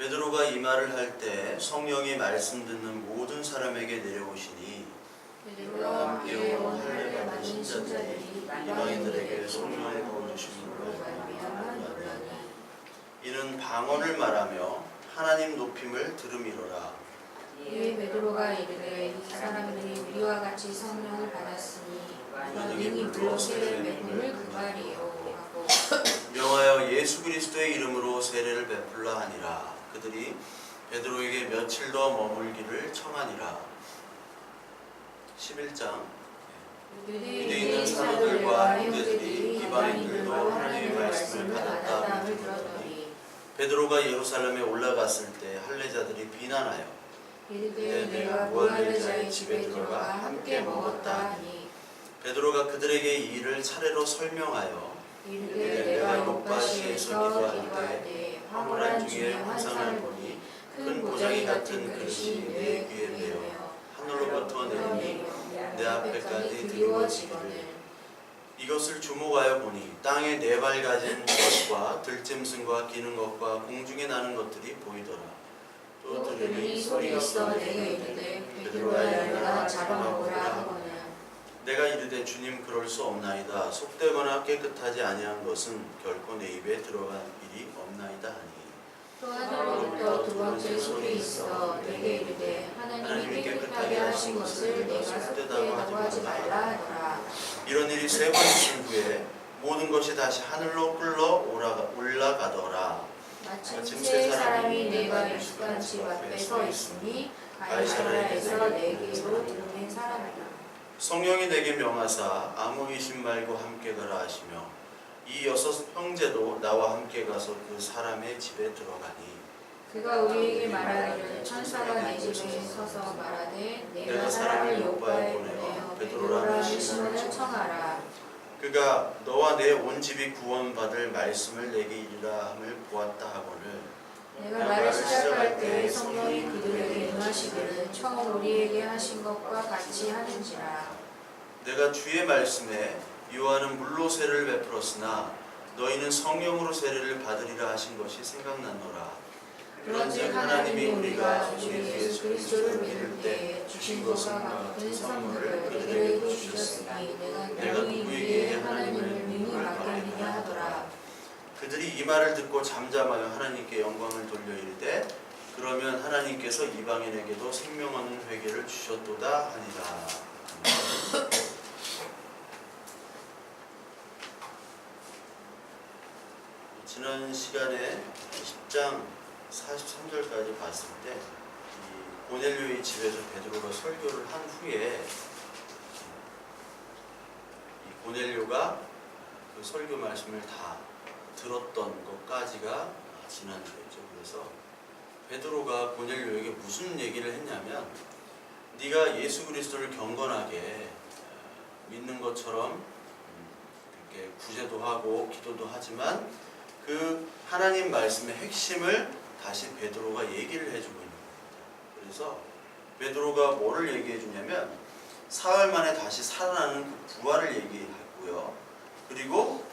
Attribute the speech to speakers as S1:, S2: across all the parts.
S1: 베드로가 이 말을 할 때 성령이 말씀 듣는 모든 사람에게 내려오시니
S2: 베드로와 함께 온 할례 받은 신자들이
S1: 이방인들에게 성령을 부어주심으로
S2: 말미암아
S1: 이는 방언을 말하며 하나님 높임을 들음이로라.
S2: 이에 베드로가 이르되 이 사람들이 우리와 같이 성령을 받았으니 너희는 물로 세례를 베풀 그 말이요 하고
S1: 명하여 예수 그리스도의 이름으로 세례를 베풀라 하니라. 그들이 베드로에게 며칠 더 머물기를 청하니라. 11장
S2: 유대인의 사도들과 형제들이 이방인들도 하나님의 말씀을 받았다함을 들었더니
S1: 베드로가 예루살렘에 올라갔을 때 할례자들이 비난하여
S2: 이르되 내가 무할례자의 집에 들어가 함께 먹었다 하니
S1: 베드로가 그들에게 이 일을 차례로 설명하여
S2: 이르되 내가 요파시에서 기도할 때 황홀한 중에 환상을 보니 큰 보자기 같은 그릇이 내 귀에 매어
S1: 하늘로부터 내리니 내 앞에까지
S2: 드리워지거늘
S1: 이것을 주목하여 보니 땅에 네 발 가진 것과 들짐승과 기는 것과 공중에 나는 것들이 보이더라. 또 들으니
S2: 소리 있어 내게 이르되 베드로야 일어나 잡아먹으라 하거늘
S1: 내가 이르되 주님 그럴 수 없나이다. 속되거나 깨끗하지 아니한 것은 결코 내 입에 들어간 일이 없나이다 하니
S2: 또 하늘로부터 두 번째 소리 있어 내게 이르되 하나님이 깨끗하게 하신 것을 내가 속되다고 하지 말라 하더라.
S1: 이런 일이 세 번 있은 후에 모든 것이 다시 하늘로 끌러 올라가더라.
S2: 마침 세 사람이 내가 익숙한 집 앞에 서 있으니 가이사랴에서 내게로 들어온 사람이라.
S1: 성령이 내게 명하사 아무 의심 말고 함께 가라 하시며 이 여섯 형제도 나와 함께 가서 그 사람의 집에 들어가니
S2: 그가 우리에게 말하기를 천사가 내 집에 서서 말하되 내가 사람을 요파에 보내어 베드로라는 시몬을 청하라.
S1: 그가 너와 내 온 집이 구원받을 말씀을 내게 이르라 함을 보았다 하거늘
S2: 내가 말을 시작할 때 성령이 그들에게 임하시기를 처음 우리에게 하신 것과 같이 하는지라.
S1: 내가 주의 말씀에 요한은 물로 세례를 베풀었으나 너희는 성령으로 세례를 받으리라 하신 것이 생각나노라.
S2: 그런즉 하나님이 우리가 주 예수 그리스도를 믿을 때에 주신 것과 같은 선물을 그들에게 주셨으니 내가 누구에게 하나님을 능히 맡겼느냐 하더라.
S1: 그들이 이 말을 듣고 잠잠하여 하나님께 영광을 돌려 이르되 그러면 하나님께서 이방인에게도 생명 얻는 회개를 주셨도다 하니라. 지난 시간에 10장 43절까지 봤을 때 이 고넬료의 집에서 베드로가 설교를 한 후에 이 고넬료가 그 설교 말씀을 다 들었던 것까지가 지난주였죠. 그래서 베드로가 고넬료에게 무슨 얘기를 했냐면 네가 예수 그리스도를 경건하게 믿는 것처럼 이렇게 구제도 하고 기도도 하지만 그 하나님 말씀의 핵심을 다시 베드로가 얘기를 해주고 있는 겁니다. 그래서 베드로가 뭐를 얘기해 주냐면 사흘 만에 다시 살아나는 그 부활을 얘기하고요. 그리고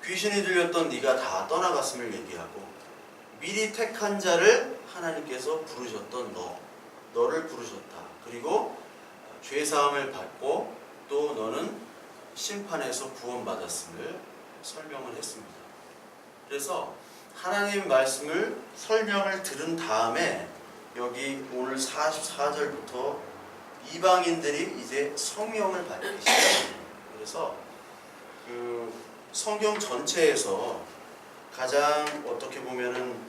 S1: 귀신이 들렸던 네가 다 떠나갔음을 얘기하고 미리 택한 자를 하나님께서 부르셨던 너를 부르셨다. 그리고 죄사함을 받고 또 너는 심판에서 구원받았음을 설명을 했습니다. 그래서 하나님 말씀을 설명을 들은 다음에 여기 오늘 44절부터 이방인들이 이제 성령을 받기 시작합니다. 그래서 그 성경 전체에서 가장 어떻게 보면은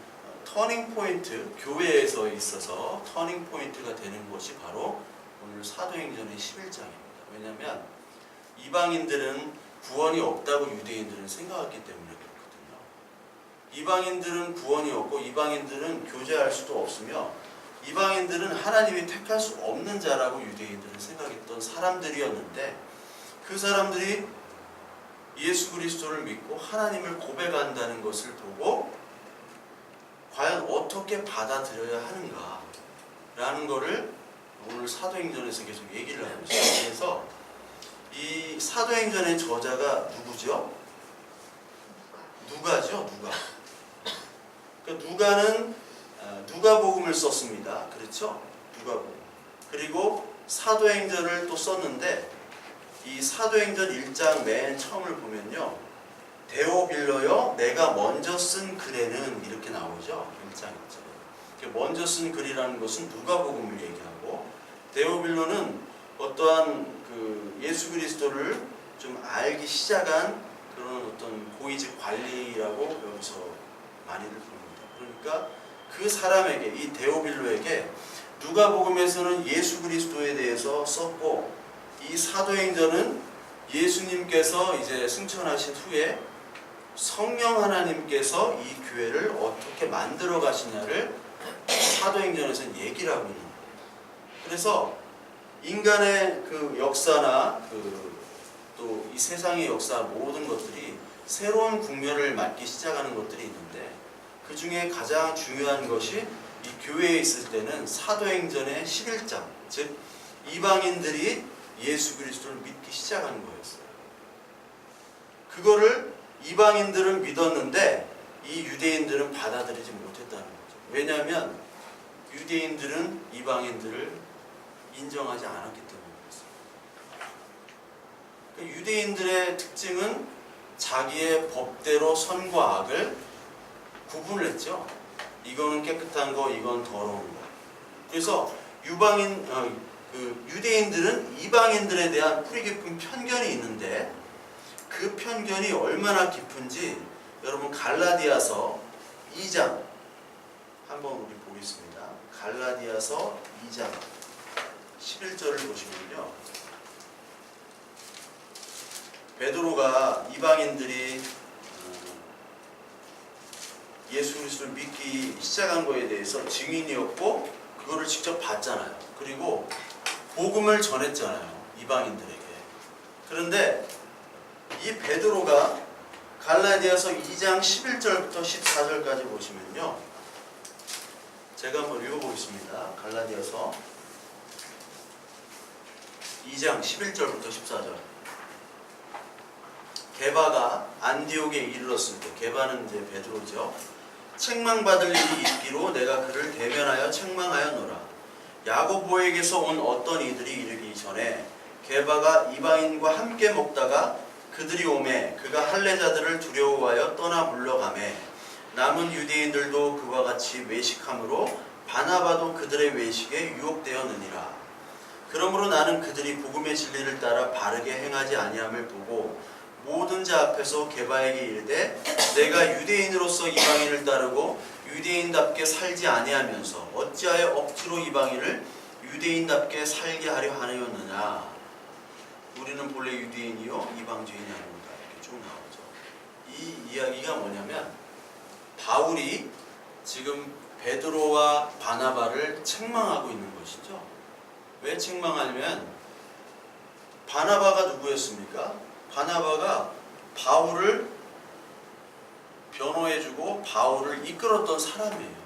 S1: 터닝 포인트, 교회에서 있어서 터닝 포인트가 되는 것이 바로 오늘 사도행전의 11장입니다. 왜냐하면 이방인들은 구원이 없다고 유대인들은 생각했기 때문에 그렇거든요. 이방인들은 구원이 없고 이방인들은 교제할 수도 없으며 이방인들은 하나님이 택할 수 없는 자라고 유대인들은 생각했던 사람들이었는데 그 사람들이 예수 그리스도를 믿고 하나님을 고백한다는 것을 보고 과연 어떻게 받아들여야 하는가 라는 것을 오늘 사도행전에서 계속 얘기를 하고 있어요. 그래서 이 사도행전의 저자가 누구죠? 누가죠. 누가. 그 누가는 누가복음을 썼습니다. 그렇죠? 누가복음. 그리고 사도행전을 또 썼는데 이 사도행전 1장 맨 처음을 보면요. 데오빌로여 내가 먼저 쓴 글에는 이렇게 나오죠. 1장 1절. 먼저 쓴 글이라는 것은 누가복음을 얘기하고 데오빌로는 어떠한 그 예수 그리스도를 좀 알기 시작한 그런 어떤 고위직 관리라고 여기서 많이들 부릅니다. 그러니까 그 사람에게 이 데오빌로에게 누가복음에서는 예수 그리스도에 대해서 썼고 이 사도행전은 예수님께서 이제 승천하신 후에 성령 하나님께서 이 교회를 어떻게 만들어 가시냐를 사도행전에서는 얘기를 하고 있는 거예요. 그래서 인간의 그 역사나 또 이 세상의 역사 모든 것들이 새로운 국면을 맞기 시작하는 것들이 있는데 그 중에 가장 중요한 것이 이 교회에 있을 때는 사도행전의 11장, 즉 이방인들이 예수 그리스도를 믿기 시작하는 거였어요. 그거를 이방인들은 믿었는데 이 유대인들은 받아들이지 못했다는 거죠. 왜냐하면 유대인들은 이방인들을 인정하지 않았기 때문에 그렇습니다. 유대인들의 특징은 자기의 법대로 선과 악을 구분을 했죠. 이거는 깨끗한 거, 이건 더러운 거. 그래서 유대인들은 이방인들에 대한 뿌리 깊은 편견이 있는데 그 편견이 얼마나 깊은지 여러분 갈라디아서 2장 한번 우리 보겠습니다. 갈라디아서 2장 11절을 보시면요. 베드로가 이방인들이 예수 그리스도를 믿기 시작한 것에 대해서 증인이었고 그거를 직접 봤잖아요. 그리고 복음을 전했잖아요. 이방인들에게. 그런데 이 베드로가 갈라디아서 2장 11절부터 14절까지 보시면요. 제가 한번 읽어보겠습니다. 갈라디아서 2장 11절부터 14절. 게바가 안디옥에 이르렀을 때, 게바는 이제 베드로죠. 책망받을 일이 있기로 내가 그를 대면하여 책망하였노라. 야고보에게서 온 어떤 이들이 이르기 전에 게바가 이방인과 함께 먹다가 그들이 오매 그가 할례자들을 두려워하여 떠나 물러가매 남은 유대인들도 그와 같이 외식함으로 바나바도 그들의 외식에 유혹되었느니라. 그러므로 나는 그들이 복음의 진리를 따라 바르게 행하지 아니함을 보고 모든 자 앞에서 게바에게 이르되 내가 유대인으로서 이방인을 따르고 유대인답게 살지 아니하면서 어찌하여 억지로 이방인을 유대인답게 살게 하려 하였느냐. 우리는 본래 유대인이요 이방주인이 아닙니다. 이렇게 쭉 나오죠. 이 이야기가 뭐냐면 바울이 지금 베드로와 바나바를 책망하고 있는 것이죠. 왜 책망하냐면 바나바가 누구였습니까? 바나바가 바울을 변호해주고 바울을 이끌었던 사람이에요.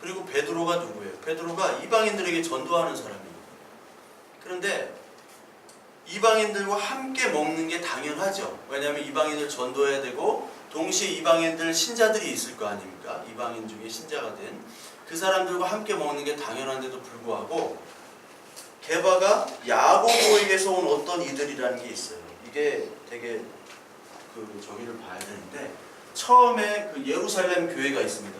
S1: 그리고 베드로가 누구예요? 베드로가 이방인들에게 전도하는 사람이에요. 그런데 이방인들과 함께 먹는 게 당연하죠. 왜냐하면 이방인을 전도해야 되고 동시에 이방인들 신자들이 있을 거 아닙니까? 이방인 중에 신자가 된 그 사람들과 함께 먹는 게 당연한데도 불구하고 게바가 야고보에게서 온 어떤 이들이라는 게 있어요. 이게 되게 저기를 봐야 되는데 처음에 그 예루살렘 교회가 있습니다.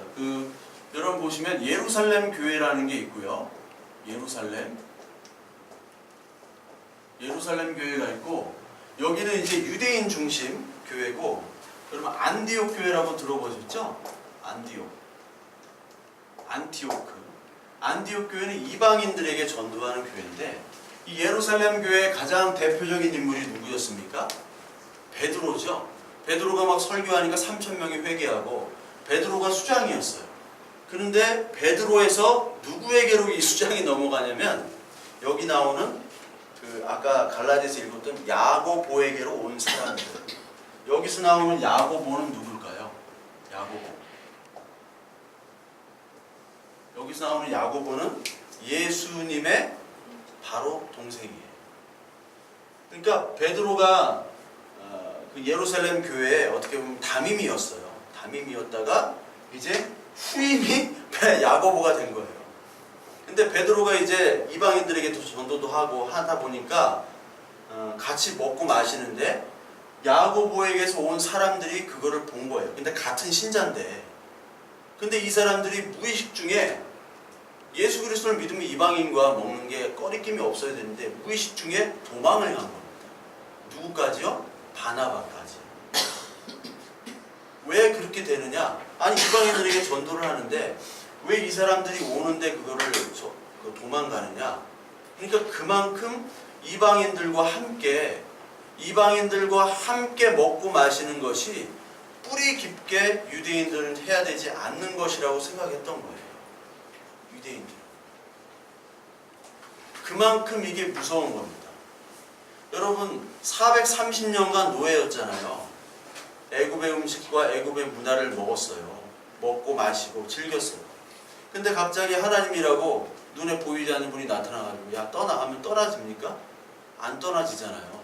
S1: 여러분 보시면 예루살렘 교회라는 게 있고요. 예루살렘 교회가 있고 여기는 이제 유대인 중심 교회고 여러분 안디옥 교회라고 들어보셨죠? 안티오크 교회는 이방인들에게 전도하는 교회인데 이 예루살렘 교회의 가장 대표적인 인물이 누구였습니까? 베드로죠. 베드로가 막 설교하니까 3,000명이 회개하고 베드로가 수장이었어요. 그런데 베드로에서 누구에게로 이 수장이 넘어가냐면 여기 나오는 아까 갈라디아서 읽었던 야고보에게로 온 사람들. 여기서 나오는 야고보는 누굴까요? 여기서 나오는 야고보는 예수님의 바로 동생이에요. 그러니까 베드로가 그 예루살렘 교회에 어떻게 보면 담임이었어요. 담임이었다가 이제 후임이 야고보가 된 거예요. 근데 베드로가 이제 이방인들에게 전도도 하고 하다 보니까 같이 먹고 마시는데 야고보에게서 온 사람들이 그거를 본 거예요. 근데 같은 신자인데, 근데 이 사람들이 무의식 중에 예수 그리스도를 믿으면 이방인과 먹는 게 꺼리낌이 없어야 되는데 무의식 중에 도망을 간 겁니다. 누구까지요? 바나바까지. 왜 그렇게 되느냐? 아니 이방인들에게 전도를 하는데 왜 이 사람들이 오는데 그거를 도망가느냐? 그러니까 그만큼 이방인들과 함께 먹고 마시는 것이 뿌리 깊게 유대인들은 해야 되지 않는 것이라고 생각했던 거예요. 유대인들. 그만큼 이게 무서운 겁니다. 여러분 430년간 노예였잖아요. 애굽의 음식과 애굽의 문화를 먹었어요. 먹고 마시고 즐겼어요. 근데 갑자기 하나님이라고 눈에 보이지 않는 분이 나타나가지고 야 떠나 하면 떠나집니까? 안 떠나지잖아요.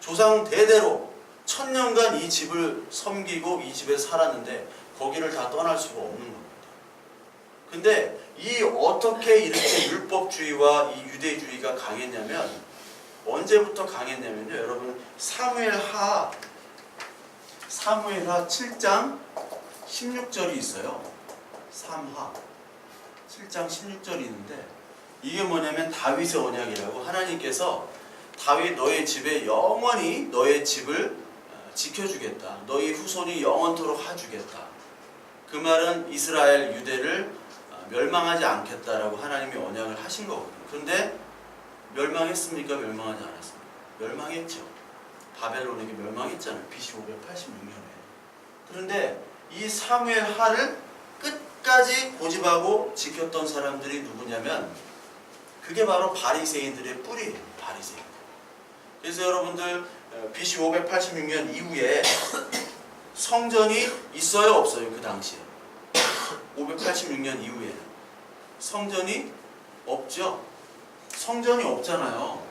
S1: 조상 대대로 1000년간 이 집을 섬기고 이 집에 살았는데 거기를 다 떠날 수가 없는 겁니다. 근데 어떻게 이렇게 율법주의와 이 유대주의가 강했냐면 언제부터 강했냐면요. 여러분 사무엘하 7장 16절이 있어요. 3하 7장 16절이 있는데 이게 뭐냐면 다윗의 언약이라고 하나님께서 다윗 너의 집에 영원히 너의 집을 지켜주겠다. 너희 후손이 영원토록 하주겠다. 그 말은 이스라엘 유대를 멸망하지 않겠다라고 하나님이 언약을 하신 거거든요. 그런데 멸망했습니까? 멸망하지 않았습니까? 멸망했죠. 바벨론에게 멸망했잖아요. BC 586년에. 그런데 이 사무엘하를 끝까지 고집하고 지켰던 사람들이 누구냐면 그게 바로 바리새인들의 뿌리예요. 바리새인. 그래서 여러분들 BC 586년 이후에 성전이 있어요? 없어요? 그 당시에 586년 이후에 성전이 없죠? 성전이 없잖아요.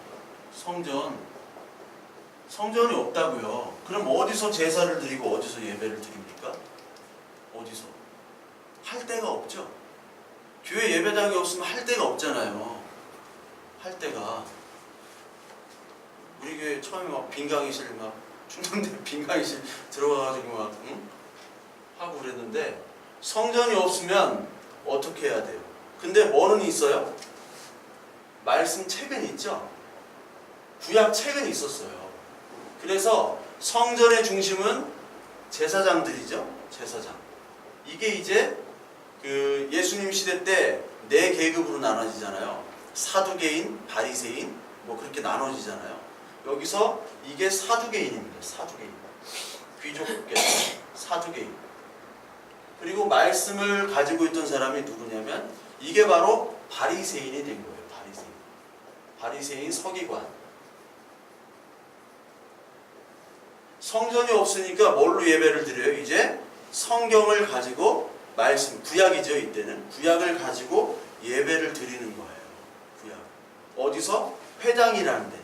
S1: 성전이 없다고요. 그럼 어디서 제사를 드리고 어디서 예배를 드립니까? 어디서? 할 데가 없죠. 교회 예배당이 없으면 할 데가 없잖아요. 할 데가. 우리 교회 처음에 막 빈강의실 막 충남대 빈강의실 들어가가지고 막 하고 그랬는데 성전이 없으면 어떻게 해야 돼요? 근데 뭐는 있어요? 말씀 책은 있죠. 구약 책은 있었어요. 그래서 성전의 중심은 제사장들이죠. 제사장. 이게 이제 그 예수님 시대 때 네 계급으로 나눠지잖아요. 사두개인, 바리새인 뭐 그렇게 나눠지잖아요. 여기서 이게 사두개인입니다. 사두개인. 귀족계 사두개인. 그리고 말씀을 가지고 있던 사람이 누구냐면 이게 바로 바리새인이 된 거예요. 바리새인 서기관. 성전이 없으니까 뭘로 예배를 드려요? 이제 성경을 가지고 말씀, 구약이죠. 이때는 구약을 가지고 예배를 드리는 거예요. 구약. 어디서? 회당이라는 데.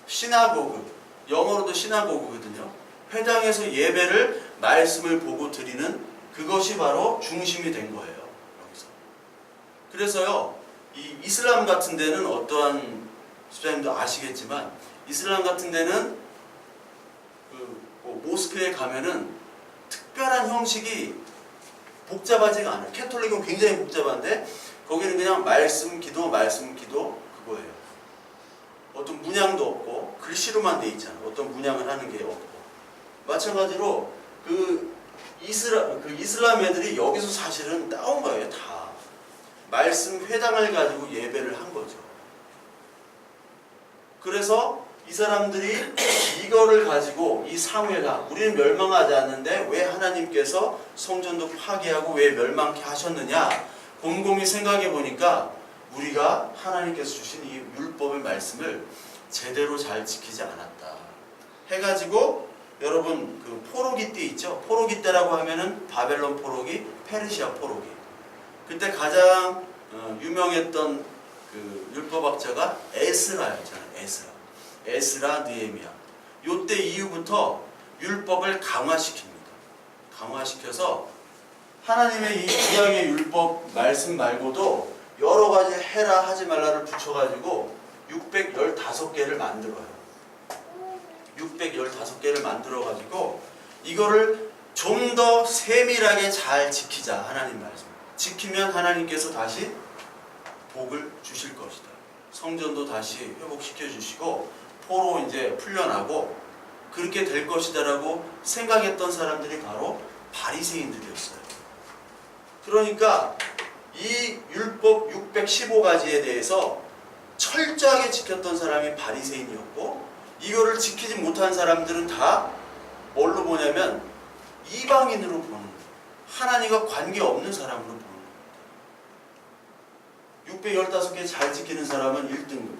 S1: 시나고그. 영어로도 시나고그거든요. 회당에서 예배를 말씀을 보고 드리는 그것이 바로 중심이 된 거예요. 여기서. 그래서요. 이 이슬람 같은 데는 어떠한 집사님도 아시겠지만 이슬람 같은 데는 모스크에 가면은 특별한 형식이 복잡하지가 않아요. 캐톨릭은 굉장히 복잡한데 거기는 그냥 말씀 기도 그거예요. 어떤 문양도 없고 글씨로만 돼 있잖아. 어떤 문양을 하는 게 없고. 마찬가지로 그 이슬람 애들이 여기서 사실은 따온 거예요. 다. 말씀 회당을 가지고 예배를 한 거죠. 그래서 이 사람들이 이거를 가지고 이 사무엘하 우리는 멸망하지 않는데 왜 하나님께서 성전도 파괴하고 왜 멸망케 하셨느냐 곰곰이 생각해 보니까 우리가 하나님께서 주신 이 율법의 말씀을 제대로 잘 지키지 않았다 해가지고 여러분 그 포로기 때 있죠. 포로기 때라고 하면은 바벨론 포로기, 페르시아 포로기. 그때 가장 유명했던 그 율법학자가 에스라였잖아요. 에스라, 느헤미야. 요때 이후부터 율법을 강화시킵니다. 강화시켜서 하나님의 이 구약의 율법 말씀 말고도 여러 가지 해라 하지 말라를 붙여가지고 615개를 만들어요. 615개를 만들어가지고 이거를 좀 더 세밀하게 잘 지키자. 하나님 말씀 지키면 하나님께서 다시 복을 주실 것이다. 성전도 다시 회복시켜 주시고 포로 이제 풀려나고 그렇게 될 것이다라고 생각했던 사람들이 바로 바리새인들이었어요. 그러니까 이 율법 615가지에 대해서 철저하게 지켰던 사람이 바리새인이었고, 이거를 지키지 못한 사람들은 다 뭘로 보냐면 이방인으로 보는 거예요. 하나님과 관계없는 사람으로 보는 거예요. 615개 잘 지키는 사람은 1등급,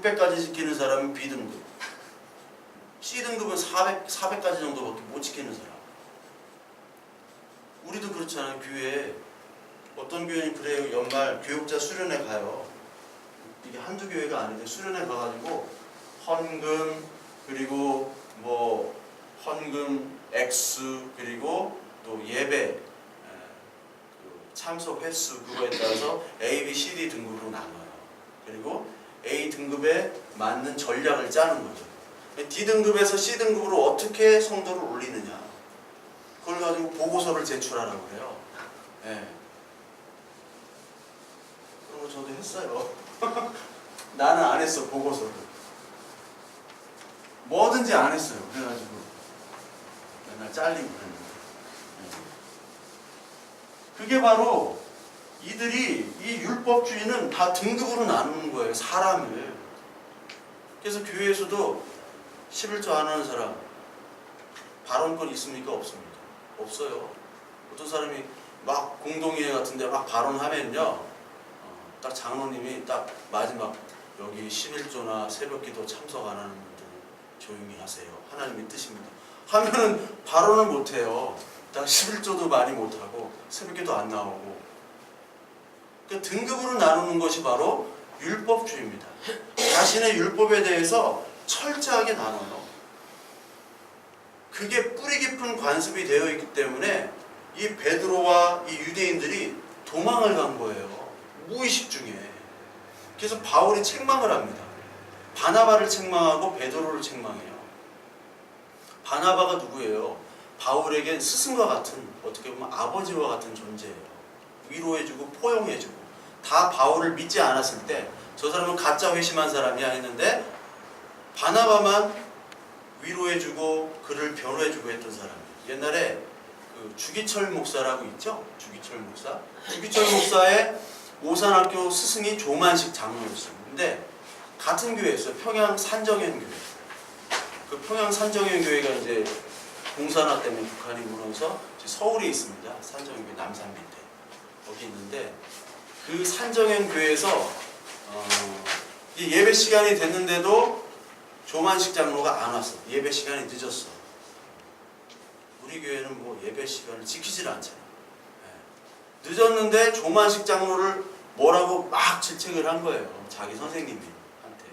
S1: 600까지 지키는 사람은 B등급, C등급은 400까지 정도밖에 못 지키는 사람. 우리도 그렇잖아요. 교회에 어떤 교회는 그래요. 연말 교육자 수련회 가요. 이게 한두 교회가 아닌데 수련회 가가지고 헌금, 그리고 뭐 헌금 X, 그리고 또 예배 참석 횟수, 그거에 따라서 A, B, C, D 등급으로 나눠요. 그리고 A 등급에 맞는 전략을 짜는 거죠. D 등급에서 C 등급으로 어떻게 성도를 올리느냐, 그걸 가지고 보고서를 제출하라고 그래요. 네. 그런 거 저도 했어요. 나는 안 했어. 보고서를 뭐든지 안 했어요. 그래가지고 맨날 잘리고 그랬는데, 그게 바로 이들이, 이 율법주의는 다 등급으로 나누는 거예요. 사람을. 그래서 교회에서도 11조 안 하는 사람 발언권 있습니까? 없습니다. 없어요. 어떤 사람이 막 공동회의 같은데 막 발언하면요, 딱 장로님이 딱 마지막 여기 11조나 새벽기도 참석 안 하는 분들은 조용히 하세요. 하나님의 뜻입니다. 하면은 발언을 못해요. 딱 11조도 많이 못하고 새벽기도 안 나오고. 그러니까 등급으로 나누는 것이 바로 율법주의입니다. 자신의 율법에 대해서 철저하게 나눠요. 그게 뿌리 깊은 관습이 되어 있기 때문에 이 베드로와 이 유대인들이 도망을 간 거예요. 무의식 중에. 그래서 바울이 책망을 합니다. 바나바를 책망하고 베드로를 책망해요. 바나바가 누구예요? 바울에겐 스승과 같은, 어떻게 보면 아버지와 같은 존재예요. 위로해주고 포용해주고. 다 바울을 믿지 않았을 때 저 사람은 가짜 회심한 사람이야 했는데 바나바만 위로해주고 그를 변호해주고 했던 사람이에요. 옛날에 그 주기철 목사라고 있죠? 주기철 목사. 주기철 목사의 오산학교 스승이 조만식 장로였어요. 근데 같은 교회였어요. 평양 산정현 교회. 그 평양 산정현 교회가 이제 공산화 때문에 북한이 무너져서 서울에 있습니다. 산정현 교회 남산 밑에 거기 있는데, 그 산정현 교회에서 이 예배 시간이 됐는데도 조만식 장로가 안 왔어. 예배 시간이 늦었어. 우리 교회는 뭐 예배 시간을 지키질 않잖아. 늦었는데 조만식 장로를 뭐라고 막 질책을 한 거예요. 자기 선생님이 한테.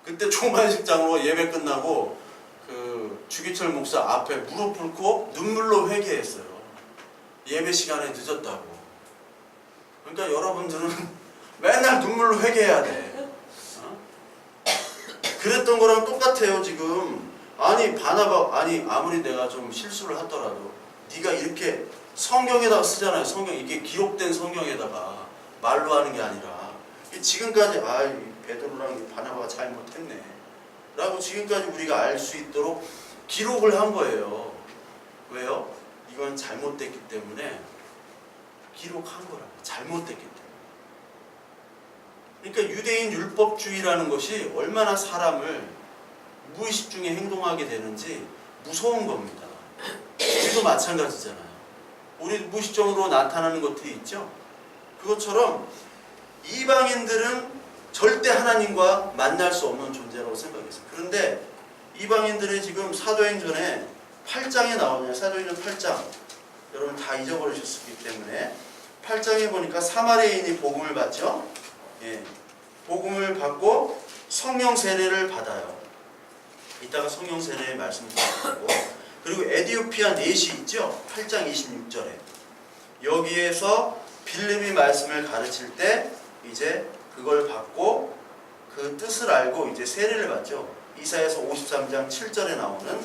S1: 그때 조만식 장로가 예배 끝나고 그 주기철 목사 앞에 무릎 꿇고 눈물로 회개했어요. 예배 시간에 늦었다고. 그러니까 여러분들은 맨날 눈물로 회개해야 돼. 그랬던 거랑 똑같아요. 지금 아니 바나바, 아니 아무리 내가 좀 실수를 하더라도 네가 이렇게 성경에다가 쓰잖아요. 성경, 이게 기록된 성경에다가 말로 하는 게 아니라 지금까지 베드로랑 바나바가 잘못했네 라고 지금까지 우리가 알 수 있도록 기록을 한 거예요. 왜요? 이건 잘못됐기 때문에 기록한 거라고. 잘못됐기 때문에. 그러니까 유대인 율법주의라는 것이 얼마나 사람을 무의식 중에 행동하게 되는지 무서운 겁니다. 우리도 마찬가지잖아요. 우리 무의식적으로 나타나는 것들이 있죠. 그것처럼 이방인들은 절대 하나님과 만날 수 없는 존재라고 생각했어요. 그런데 이방인들이 지금 사도행전에 8장에 나오네요. 사도행전 8장. 여러분 다 잊어버리셨기 때문에 8장에 보니까 사마리아인이 복음을 받죠. 예, 복음을 받고 성령 세례를 받아요. 이따가 성령 세례의 말씀 드리고, 그리고 에디오피아 넷이 있죠. 8장 26절에 여기에서 빌립이 말씀을 가르칠 때 이제 그걸 받고 그 뜻을 알고 이제 세례를 받죠. 이사야서 53장 7절에 나오는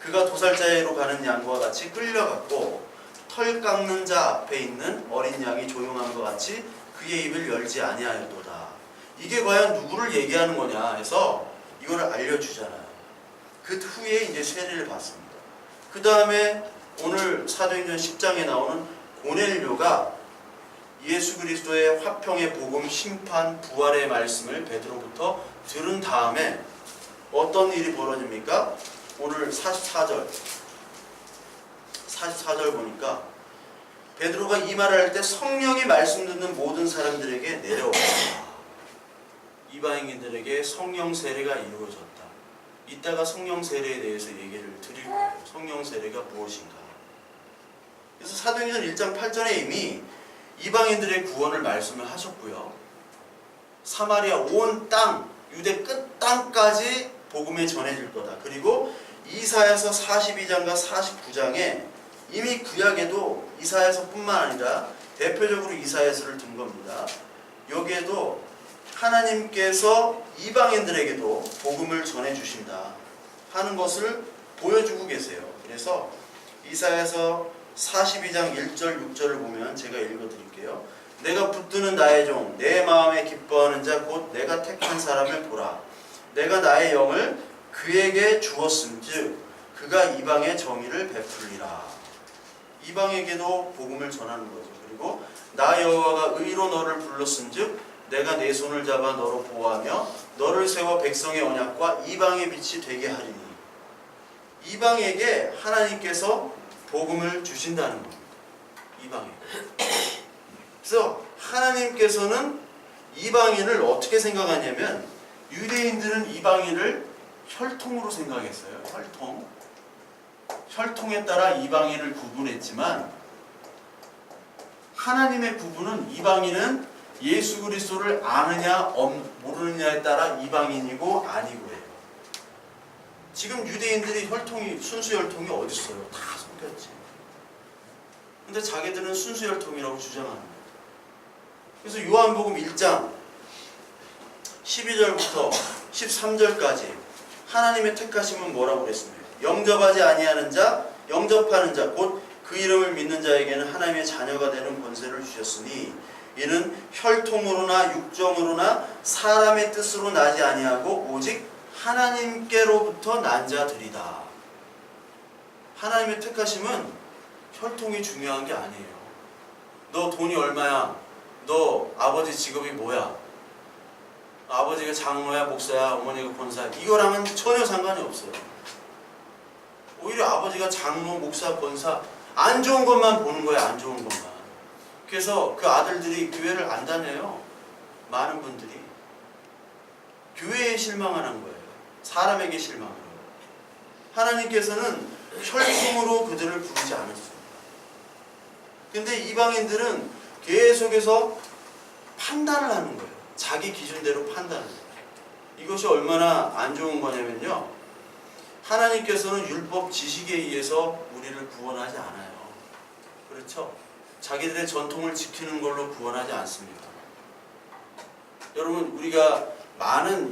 S1: 그가 도살자로 가는 양과 같이 끌려갔고 털 깎는 자 앞에 있는 어린 양이 조용한 것 같이 그의 입을 열지 아니하였도다. 이게 과연 누구를 얘기하는 거냐 해서 이거를 알려주잖아요. 그 후에 이제 세례를 받습니다. 그 다음에 오늘 사도행전 10장에 나오는 고넬료가 예수 그리스도의 화평의 복음, 심판, 부활의 말씀을 베드로부터 들은 다음에 어떤 일이 벌어집니까? 오늘 44절 보니까 베드로가 이 말을 할 때 성령이 말씀 듣는 모든 사람들에게 내려오다. 이방인들에게 성령 세례가 이루어졌다. 이따가 성령 세례에 대해서 얘기를 드릴 거예요. 성령 세례가 무엇인가. 그래서 사도행전 1장 8절에 이미 이방인들의 구원을 말씀을 하셨고요. 사마리아 온 땅, 유대 끝 땅까지 복음이 전해질 거다. 그리고 이사야서 42장과 49장에 이미 구약에도 이사야서뿐만 아니라 대표적으로 이사야서를 든 겁니다. 여기에도 하나님께서 이방인들에게도 복음을 전해주신다 하는 것을 보여주고 계세요. 그래서 이사야서 42장 1절 6절을 보면 제가 읽어드릴게요. 내가 붙드는 나의 종 내 마음에 기뻐하는 자 곧 내가 택한 사람을 보라. 내가 나의 영을 그에게 주었음즉 그가 이방의 정의를 베풀리라. 이방에게도 복음을 전하는 거죠. 그리고 나 여호와가 의로 너를 불렀음즉 내가 내 손을 잡아 너로 보호하며 너를 세워 백성의 언약과 이방의 빛이 되게 하리니. 이방에게 하나님께서 복음을 주신다는 겁니다. 이방에. 그래서 하나님께서는 이방인을 어떻게 생각하냐면 유대인들은 이방인을 혈통으로 생각했어요. 혈통에 따라 이방인을 구분했지만 하나님의 구분은 이방인은 예수 그리스도를 아느냐 모르느냐에 따라 이방인이고 아니고예요. 지금 유대인들이 순수 혈통이 어디 있어요? 다 섞였지. 근데 자기들은 순수 혈통이라고 주장하는 거예요. 그래서 요한복음 1장 12절부터 13절까지 하나님의 택하심은 뭐라고 그랬습니까? 영접하지 아니하는 자, 영접하는 자, 곧 그 이름을 믿는 자에게는 하나님의 자녀가 되는 권세를 주셨으니 이는 혈통으로나 육정으로나 사람의 뜻으로 나지 아니하고 오직 하나님께로부터 난 자들이다. 하나님의 택하심은 혈통이 중요한 게 아니에요. 너 돈이 얼마야? 너 아버지 직업이 뭐야? 아버지가 장로야, 목사야, 어머니가 권사야. 이거랑은 전혀 상관이 없어요. 오히려 아버지가 장로, 목사, 권사 안 좋은 것만 보는 거야. 안 좋은 것만. 그래서 그 아들들이 교회를 안 다녀요. 많은 분들이. 교회에 실망하는 거예요. 사람에게 실망하는 거예요. 하나님께서는 혈통으로 그들을 부르지 않았어요. 근데 이방인들은 계속해서 판단을 하는 거예요. 자기 기준대로 판단을 해요. 이것이 얼마나 안 좋은 거냐면요. 하나님께서는 율법 지식에 의해서 우리를 구원하지 않아요. 그렇죠? 자기들의 전통을 지키는 걸로 구원하지 않습니다. 여러분, 우리가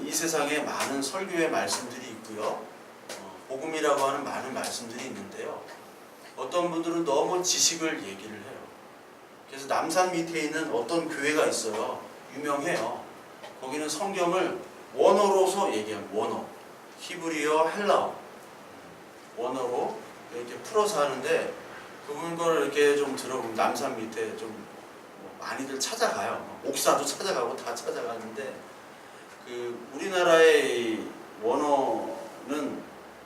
S1: 이 세상에 많은 설교의 말씀들이 있고요. 복음이라고 하는 많은 말씀들이 있는데요. 어떤 분들은 너무 지식을 얘기를 해요. 그래서 남산 밑에 있는 어떤 교회가 있어요. 유명해요. 거기는 성경을 원어로서 얘기합니다. 원어. 히브리어, 헬라어. 원어로 이렇게 풀어서 하는데 그분 거를 이렇게 좀 들어보면 남산 밑에 좀 많이들 찾아가요. 목사도 찾아가고 다 찾아가는데 그 우리나라의 원어는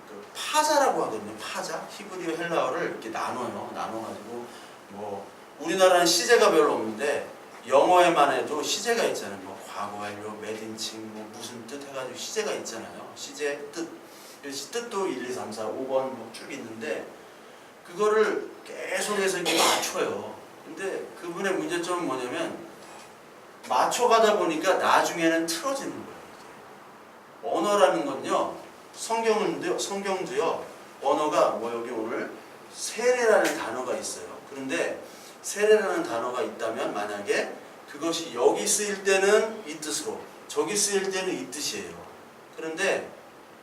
S1: 그 파자라고 하거든요. 파자. 히브리어, 헬라어를 이렇게 나눠요. 나눠가지고 뭐 우리나라는 시제가 별로 없는데 영어에만 해도 시제가 있잖아요. 뭐 과거 완료, 매딘칭, 뭐 무슨 뜻 해가지고 시제가 있잖아요. 시제 뜻. 뜻도 1, 2, 3, 4, 5번 뭐 쭉 있는데 그거를 계속해서 이렇게 맞춰요. 근데 그분의 문제점은 뭐냐면 맞춰가다 보니까 나중에는 틀어지는 거예요. 언어라는 건요. 성경도요. 언어가 뭐 여기 오늘 세례라는 단어가 있어요. 그런데 세례라는 단어가 있다면 만약에 그것이 여기 쓰일 때는 이 뜻으로 저기 쓰일 때는 이 뜻이에요. 그런데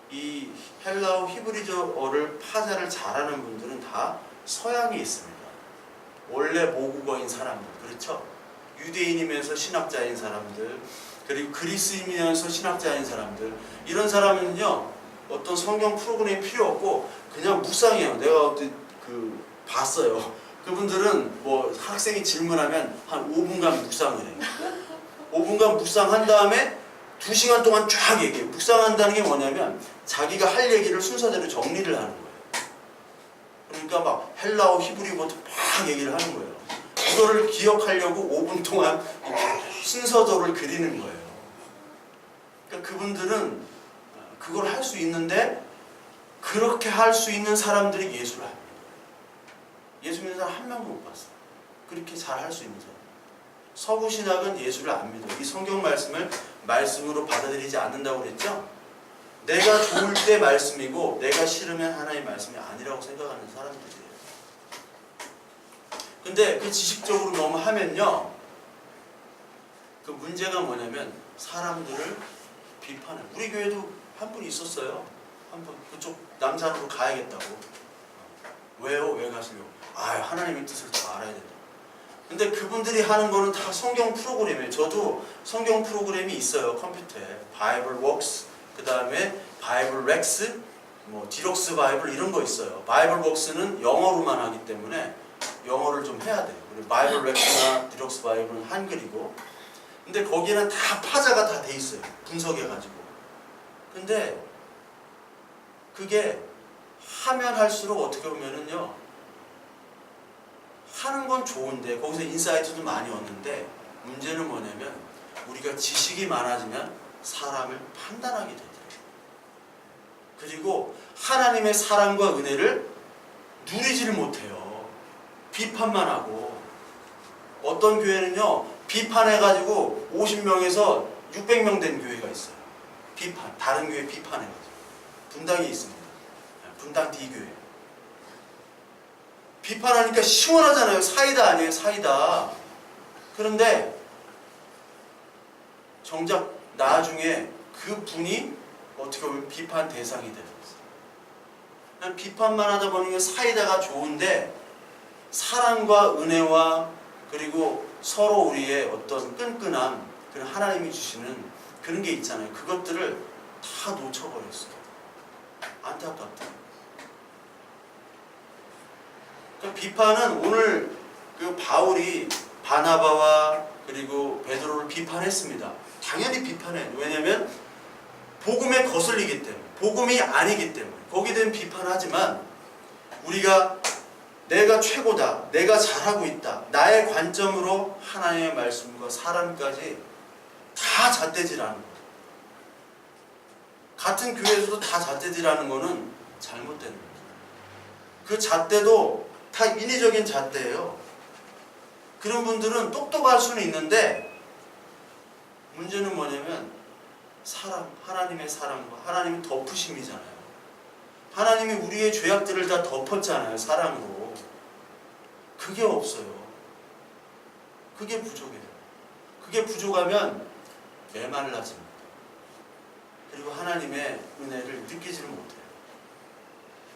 S1: 이 헬라어 히브리어를 파자를 잘하는 분들은 다 서양에 있습니다. 원래 모국어인 사람들, 그렇죠? 유대인이면서 신학자인 사람들, 그리고 그리스인이면서 신학자인 사람들, 이런 사람은요 어떤 성경 프로그램이 필요 없고 그냥 묵상해요. 내가 봤어요. 그분들은 뭐 학생이 질문하면 한 5분간 묵상을 해요. 5분간 묵상한 다음에 2시간 동안 쫙 얘기해요. 묵상한다는 게 뭐냐면 자기가 할 얘기를 순서대로 정리를 하는 거예요. 그러니까 막 헬라어 히브리어부터 막 얘기를 하는 거예요. 그거를 기억하려고 5분 동안 순서도를 그리는 거예요. 그러니까 그분들은 그걸 할 수 있는데 그렇게 할 수 있는 사람들이 예수를 합니다. 예수 믿는 사람 한 명도 못 봤어요. 그렇게 잘 할 수 있는 사람. 서구 신학은 예수를 안 믿어요. 이 성경 말씀을 말씀으로 받아들이지 않는다고 그랬죠? 내가 좋을 때 말씀이고 내가 싫으면 하나님의 말씀이 아니라고 생각하는 사람들이에요. 근데 그 지식적으로 너무 하면요, 그 문제가 뭐냐면 사람들을 비판해. 우리 교회도 한 분이 있었어요. 한 분 그쪽 남산으로 가야겠다고. 왜요? 왜 가시려고? 하나님의 뜻을 더 알아야 된다. 근데 그분들이 하는 거는 다 성경 프로그램이에요. 저도 성경 프로그램이 있어요. 컴퓨터에. 바이블 웍스, 그 다음에 바이블 렉스, 뭐 디럭스 바이블 이런 거 있어요. 바이블 웍스는 영어로만 하기 때문에 영어를 좀 해야 돼요. 그리고 바이블 렉스나 디럭스 바이블은 한글이고. 근데 거기에는 다 파자가 다 돼 있어요. 분석해가지고. 근데 그게 하면 할수록 어떻게 보면은요, 하는 건 좋은데 거기서 인사이트도 많이 얻는데 문제는 뭐냐면 우리가 지식이 많아지면 사람을 판단하게 되더라고요. 그리고 하나님의 사랑과 은혜를 누리지를 못해요. 비판만 하고. 어떤 교회는요 비판해가지고 50명에서 600명 된 교회가 있어요. 비판, 다른 교회 비판해가지고. 분당에 있습니다. 분당 D교회. 비판하니까 시원하잖아요. 사이다 아니에요, 사이다. 그런데 정작 나중에 그 분이 어떻게 보면 비판 대상이 되었어요. 그냥 비판만 하다 보니 사이다가 좋은데 사랑과 은혜와 그리고 서로 우리의 어떤 끈끈함, 그런 하나님이 주시는 그런 게 있잖아요. 그것들을 다 놓쳐버렸어요. 안타깝다. 그러니까 비판은 오늘 그 바울이 바나바와 그리고 베드로를 비판했습니다. 당연히 비판해요. 왜냐하면 복음에 거슬리기 때문에, 복음이 아니기 때문에 거기에 대한 비판하지만 우리가 내가 최고다, 내가 잘하고 있다, 나의 관점으로 하나님의 말씀과 사람까지 다 잣대질하는 거예요. 같은 교회에서도 다 잣대질하는 거는 잘못된 거예요. 그 잣대도 다 인위적인 잣대예요. 그런 분들은 똑똑할 수는 있는데 문제는 뭐냐면 사랑, 하나님의 사랑과 하나님의 덮으심이잖아요. 하나님이 우리의 죄악들을 다 덮었잖아요, 사랑으로. 그게 없어요. 그게 부족해요. 그게 부족하면 메말라집니다. 그리고 하나님의 은혜를 느끼지를 못해요.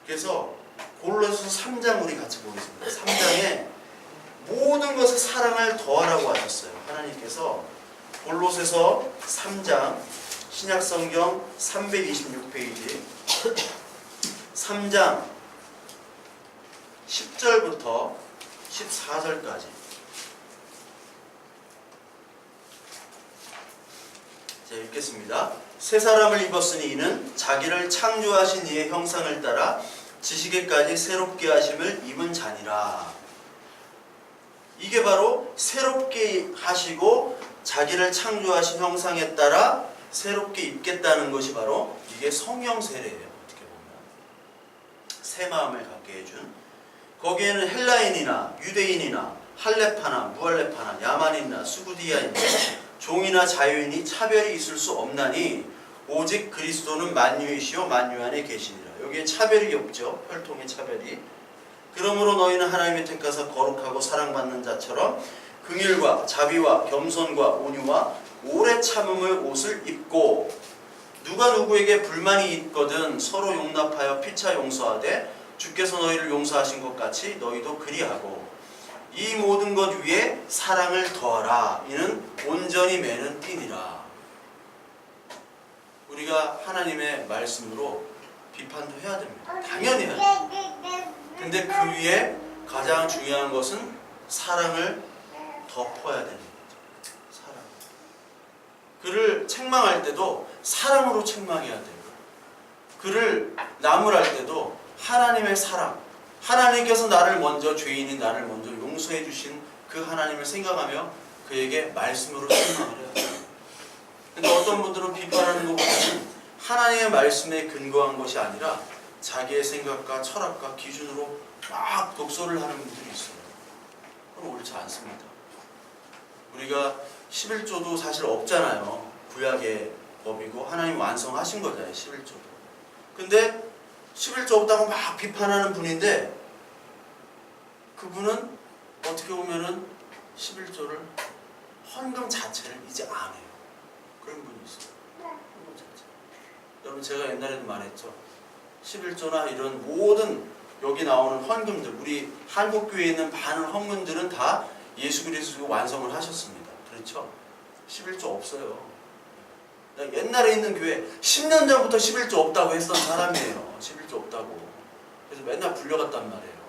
S1: 그래서 골로새서 3장 우리 같이 보겠습니다. 3장에 모든 것에 사랑을 더하라고 하셨어요. 하나님께서 골로새서 3장 신약성경 326페이지 3장 10절부터 14절까지 자, 읽겠습니다. 새 사람을 입었으니 이는 자기를 창조하신 이의 형상을 따라 지식에까지 새롭게 하심을 입은 자니라. 이게 바로 새롭게 하시고 자기를 창조하신 형상에 따라 새롭게 입겠다는 것이 바로 이게 성령 세례예요. 어떻게 보면 새 마음을 갖게 해준. 거기에는 헬라인이나 유대인이나 할레파나 무할레파나 야만인이나 수구디아인이나 종이나 자유인이 차별이 있을 수 없나니 오직 그리스도는 만유이시오 만유 안에 계시니라. 여기에 차별이 없죠. 혈통의 차별이. 그러므로 너희는 하나님의 택하사 거룩하고 사랑받는 자처럼 긍휼과 자비와 겸손과 온유와 오래 참음의 옷을 입고 누가 누구에게 불만이 있거든 서로 용납하여 피차 용서하되 주께서 너희를 용서하신 것 같이 너희도 그리하고 이 모든 것 위에 사랑을 더하라. 이는 온전히 매는 띠니라. 우리가 하나님의 말씀으로 비판도 해야 됩니다. 당연히 해야 됩니다. 근데 그 위에 가장 중요한 것은 사랑을 덮어야 되는 거죠. 사랑. 그를 책망할 때도 사랑으로 책망해야 돼요. 그를 나무랄 때도 하나님의 사랑, 하나님께서 나를 먼저, 죄인인 나를 먼저 용서해 주신 그 하나님을 생각하며 그에게 말씀으로 책망을 해야 돼요. 근데 어떤 분들은 비판하는 것보다는 하나님의 말씀에 근거한 것이 아니라 자기의 생각과 철학과 기준으로 막 독서를 하는 분들이 있어요. 그건 옳지 않습니다. 우리가 11조도 사실 없잖아요. 구약의 법이고 하나님 완성하신 거잖아요. 11조도. 근데 11조 없다고 막 비판하는 분인데 그분은 어떻게 보면은 11조를 헌금 자체를 이제 안 해요. 그런 분이 있어요. 헌금 자체. 여러분 제가 옛날에도 말했죠. 11조나 이런 모든 여기 나오는 헌금들, 우리 한국교회에 있는 많은 헌금들은 다 예수 그리스도가 완성을 하셨습니다. 그렇죠? 11조 없어요. 옛날에 있는 교회 10년 전부터 11조 없다고 했던 사람이에요. 11조 없다고. 그래서 맨날 불려갔단 말이에요.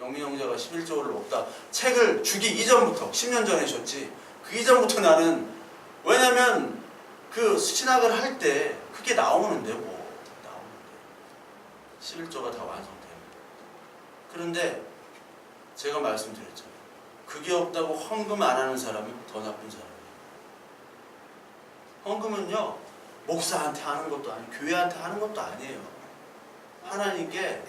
S1: 영민 형제가 11조를 없다. 책을 주기 이전부터 10년 전에 줬지. 그 이전부터 나는 왜냐면 그 신학을 할 때 그게 나오는데 뭐 나오는데 11조가 다 완성됩니다. 그런데 제가 말씀드렸잖아요. 그게 없다고 헌금 안 하는 사람은 더 나쁜 사람이에요. 헌금은요 목사한테 하는 것도 아니고 교회한테 하는 것도 아니에요. 하나님께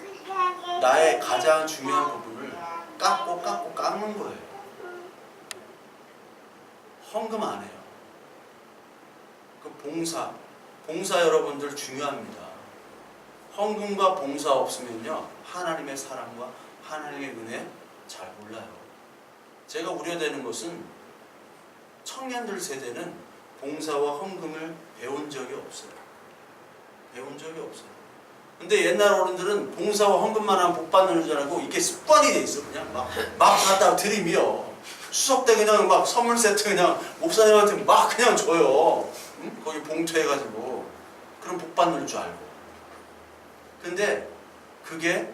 S1: 나의 가장 중요한 부분을 깎고 깎는 거예요. 헌금 안 해요. 그 봉사 여러분들 중요합니다. 헌금과 봉사 없으면요 하나님의 사랑과 하나님의 은혜 잘 몰라요. 제가 우려되는 것은 청년들 세대는 봉사와 헌금을 배운 적이 없어요. 배운 적이 없어요. 근데 옛날 어른들은 봉사와 헌금만 하면 복 받는 줄 알고 이게 습관이 돼 있어. 그냥 막 갖다가 들이밀어. 추석 때 그냥 막 선물 세트 그냥 목사님한테 막 그냥 줘요. 응? 거기 봉투해가지고. 그럼 복 받는 줄 알고. 근데 그게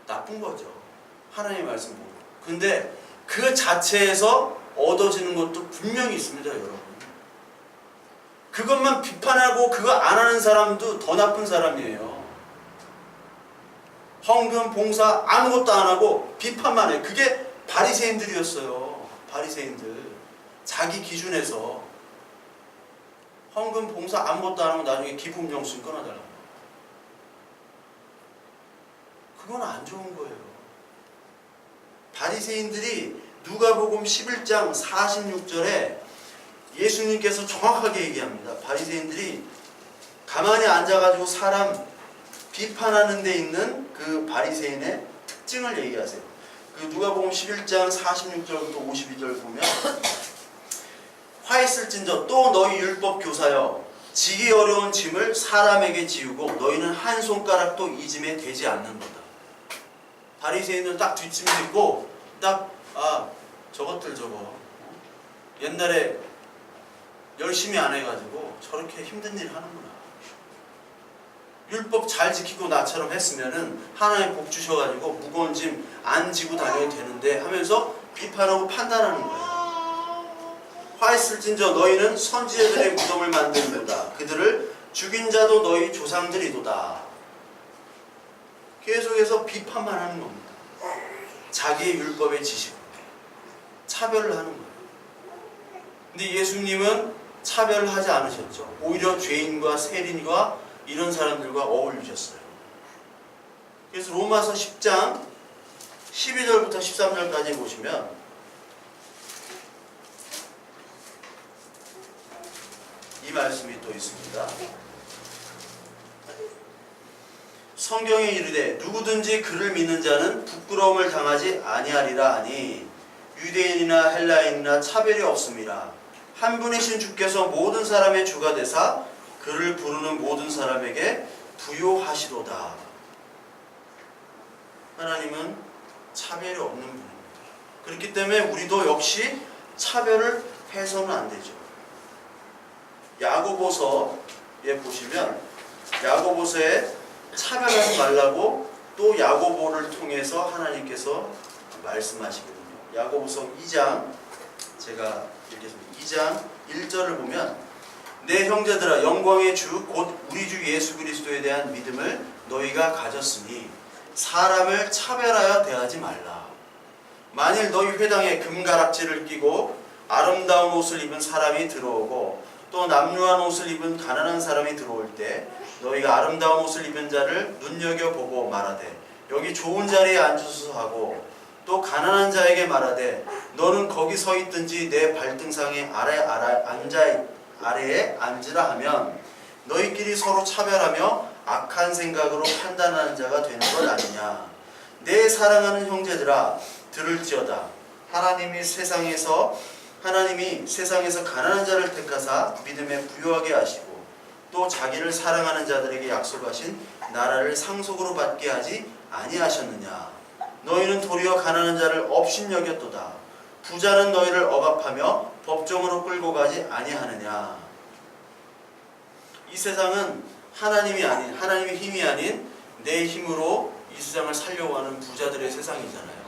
S1: 나쁜 거죠. 하나님의 말씀 보고. 근데 그 자체에서 얻어지는 것도 분명히 있습니다, 여러분. 그것만 비판하고 그거 안 하는 사람도 더 나쁜 사람이에요. 헌금, 봉사 아무것도 안 하고 비판만 해요. 그게 바리새인들이었어요. 바리새인들. 자기 기준에서 헌금, 봉사 아무것도 안 하고 나중에 기부금 영수증 끊어달라고. 그건 안 좋은 거예요. 바리새인들이 누가복음 11장 46절에 예수님께서 정확하게 얘기합니다. 바리새인들이 가만히 앉아가지고 사람 비판하는 데 있는 그 바리새인의 특징을 얘기하세요. 그 누가복음 11장 46절부터 52절 보면 화 있을진저 또 너희 율법 교사여 지기 어려운 짐을 사람에게 지우고 너희는 한 손가락도 이 짐에 대지 않는도다. 바리새인은 딱 뒷짐 짓고 딱 저것들 저거 옛날에 열심히 안 해가지고 저렇게 힘든 일 하는구나. 율법 잘 지키고 나처럼 했으면은 하나님 복 주셔가지고 무거운 짐 안 지고 다녀도 되는데 하면서 비판하고 판단하는 거예요. 화 있을진저 너희는 선지자들의 무덤을 만든도다. 그들을 죽인 자도 너희 조상들이도다. 계속해서 비판만 하는 겁니다. 자기의 율법의 지식 차별을 하는 거예요. 근데 예수님은 차별을 하지 않으셨죠. 오히려 죄인과 세린과 이런 사람들과 어울리셨어요. 그래서 로마서 10장 12절부터 13절까지 보시면 이 말씀이 또 있습니다. 성경에 이르되 누구든지 그를 믿는 자는 부끄러움을 당하지 아니하리라 하니 유대인이나 헬라인이나 차별이 없음이라. 한 분이신 주께서 모든 사람의 주가 되사 그를 부르는 모든 사람에게 부요하시도다. 하나님은 차별이 없는 분입니다. 그렇기 때문에 우리도 역시 차별을 해서는 안 되죠. 야고보서에 보시면 야고보서에 차별하지 말라고 또 야고보를 통해서 하나님께서 말씀하시거든요. 야고보서 2장 제가 읽겠습니다. 2장 1절을 보면 내 형제들아 영광의 주 곧 우리 주 예수 그리스도에 대한 믿음을 너희가 가졌으니 사람을 차별하여 대하지 말라. 만일 너희 회당에 금가락지를 끼고 아름다운 옷을 입은 사람이 들어오고 또 남루한 옷을 입은 가난한 사람이 들어올 때 너희가 아름다운 옷을 입은 자를 눈여겨보고 말하되 여기 좋은 자리에 앉으소서 하고 또 가난한 자에게 말하되 너는 거기 서 있든지 내 발등상에 아래에 앉으라 하면 너희끼리 서로 차별하며 악한 생각으로 판단하는 자가 되는 것 아니냐. 내 사랑하는 형제들아 들을지어다. 하나님이 세상에서 가난한 자를 택하사 믿음에 부요하게 하시고 또 자기를 사랑하는 자들에게 약속하신 나라를 상속으로 받게 하지 아니하셨느냐. 너희는 도리어 가난한 자를 업신여겼도다. 부자는 너희를 억압하며 법정으로 끌고 가지 아니하느냐. 이 세상은 하나님의 힘이 아닌 내 힘으로 이 세상을 살려고 하는 부자들의 세상이잖아요.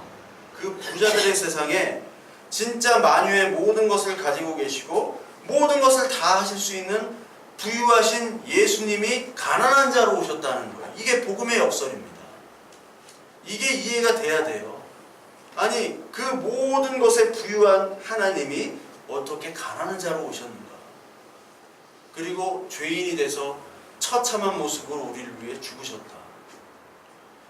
S1: 그 부자들의 세상에 진짜 만유의 모든 것을 가지고 계시고 모든 것을 다 하실 수 있는 부유하신 예수님이 가난한 자로 오셨다는 거예요. 이게 복음의 역설입니다. 이게 이해가 돼야 돼요. 아니 그 모든 것에 부유한 하나님이 어떻게 가난한 자로 오셨는가. 그리고 죄인이 돼서 처참한 모습으로 우리를 위해 죽으셨다.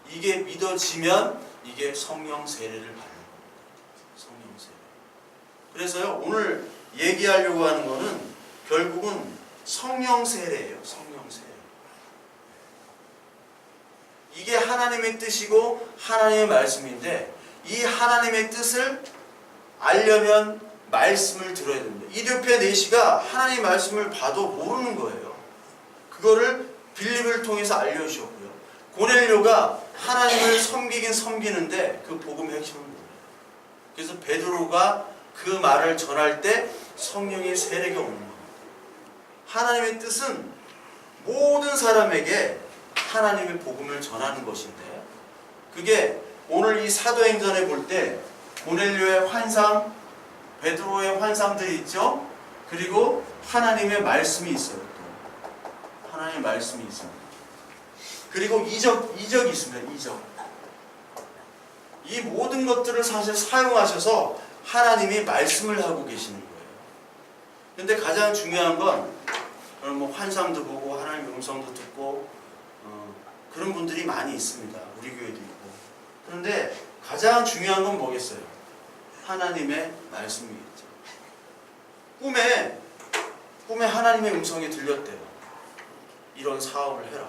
S1: 이게 믿어지면 이게 성령 세례를 받는 겁니다. 성령 세례. 그래서요 오늘 얘기하려고 하는 거는 결국은 성령 세례예요. 성령 세례. 이게 하나님의 뜻이고 하나님의 말씀인데 이 하나님의 뜻을 알려면 말씀을 들어야 됩니다. 이디오피아 내시가 하나님의 말씀을 봐도 모르는 거예요. 그거를 빌립을 통해서 알려주셨고요. 고넬료가 하나님을 섬기긴 섬기는데 그 복음의 핵심은 뭐예요? 그래서 베드로가 그 말을 전할 때 성령의 세례가 오는 겁니다. 하나님의 뜻은 모든 사람에게 하나님의 복음을 전하는 것인데 그게 오늘 이 사도행전에 볼 때 고넬료의 환상, 베드로의 환상들이 있죠. 그리고 하나님의 말씀이 있어요. 또 하나님의 말씀이 있습니다. 그리고 이적이 있습니다. 이적. 이 모든 것들을 사실 사용하셔서 하나님이 말씀을 하고 계시는 거예요. 근데 가장 중요한 건 뭐 환상도 보고 하나님의 음성도 듣고 그런 분들이 많이 있습니다. 우리 교회도 있고. 그런데 가장 중요한 건 뭐겠어요? 하나님의 말씀이겠죠. 꿈에 하나님의 음성이 들렸대요. 이런 사업을 해라.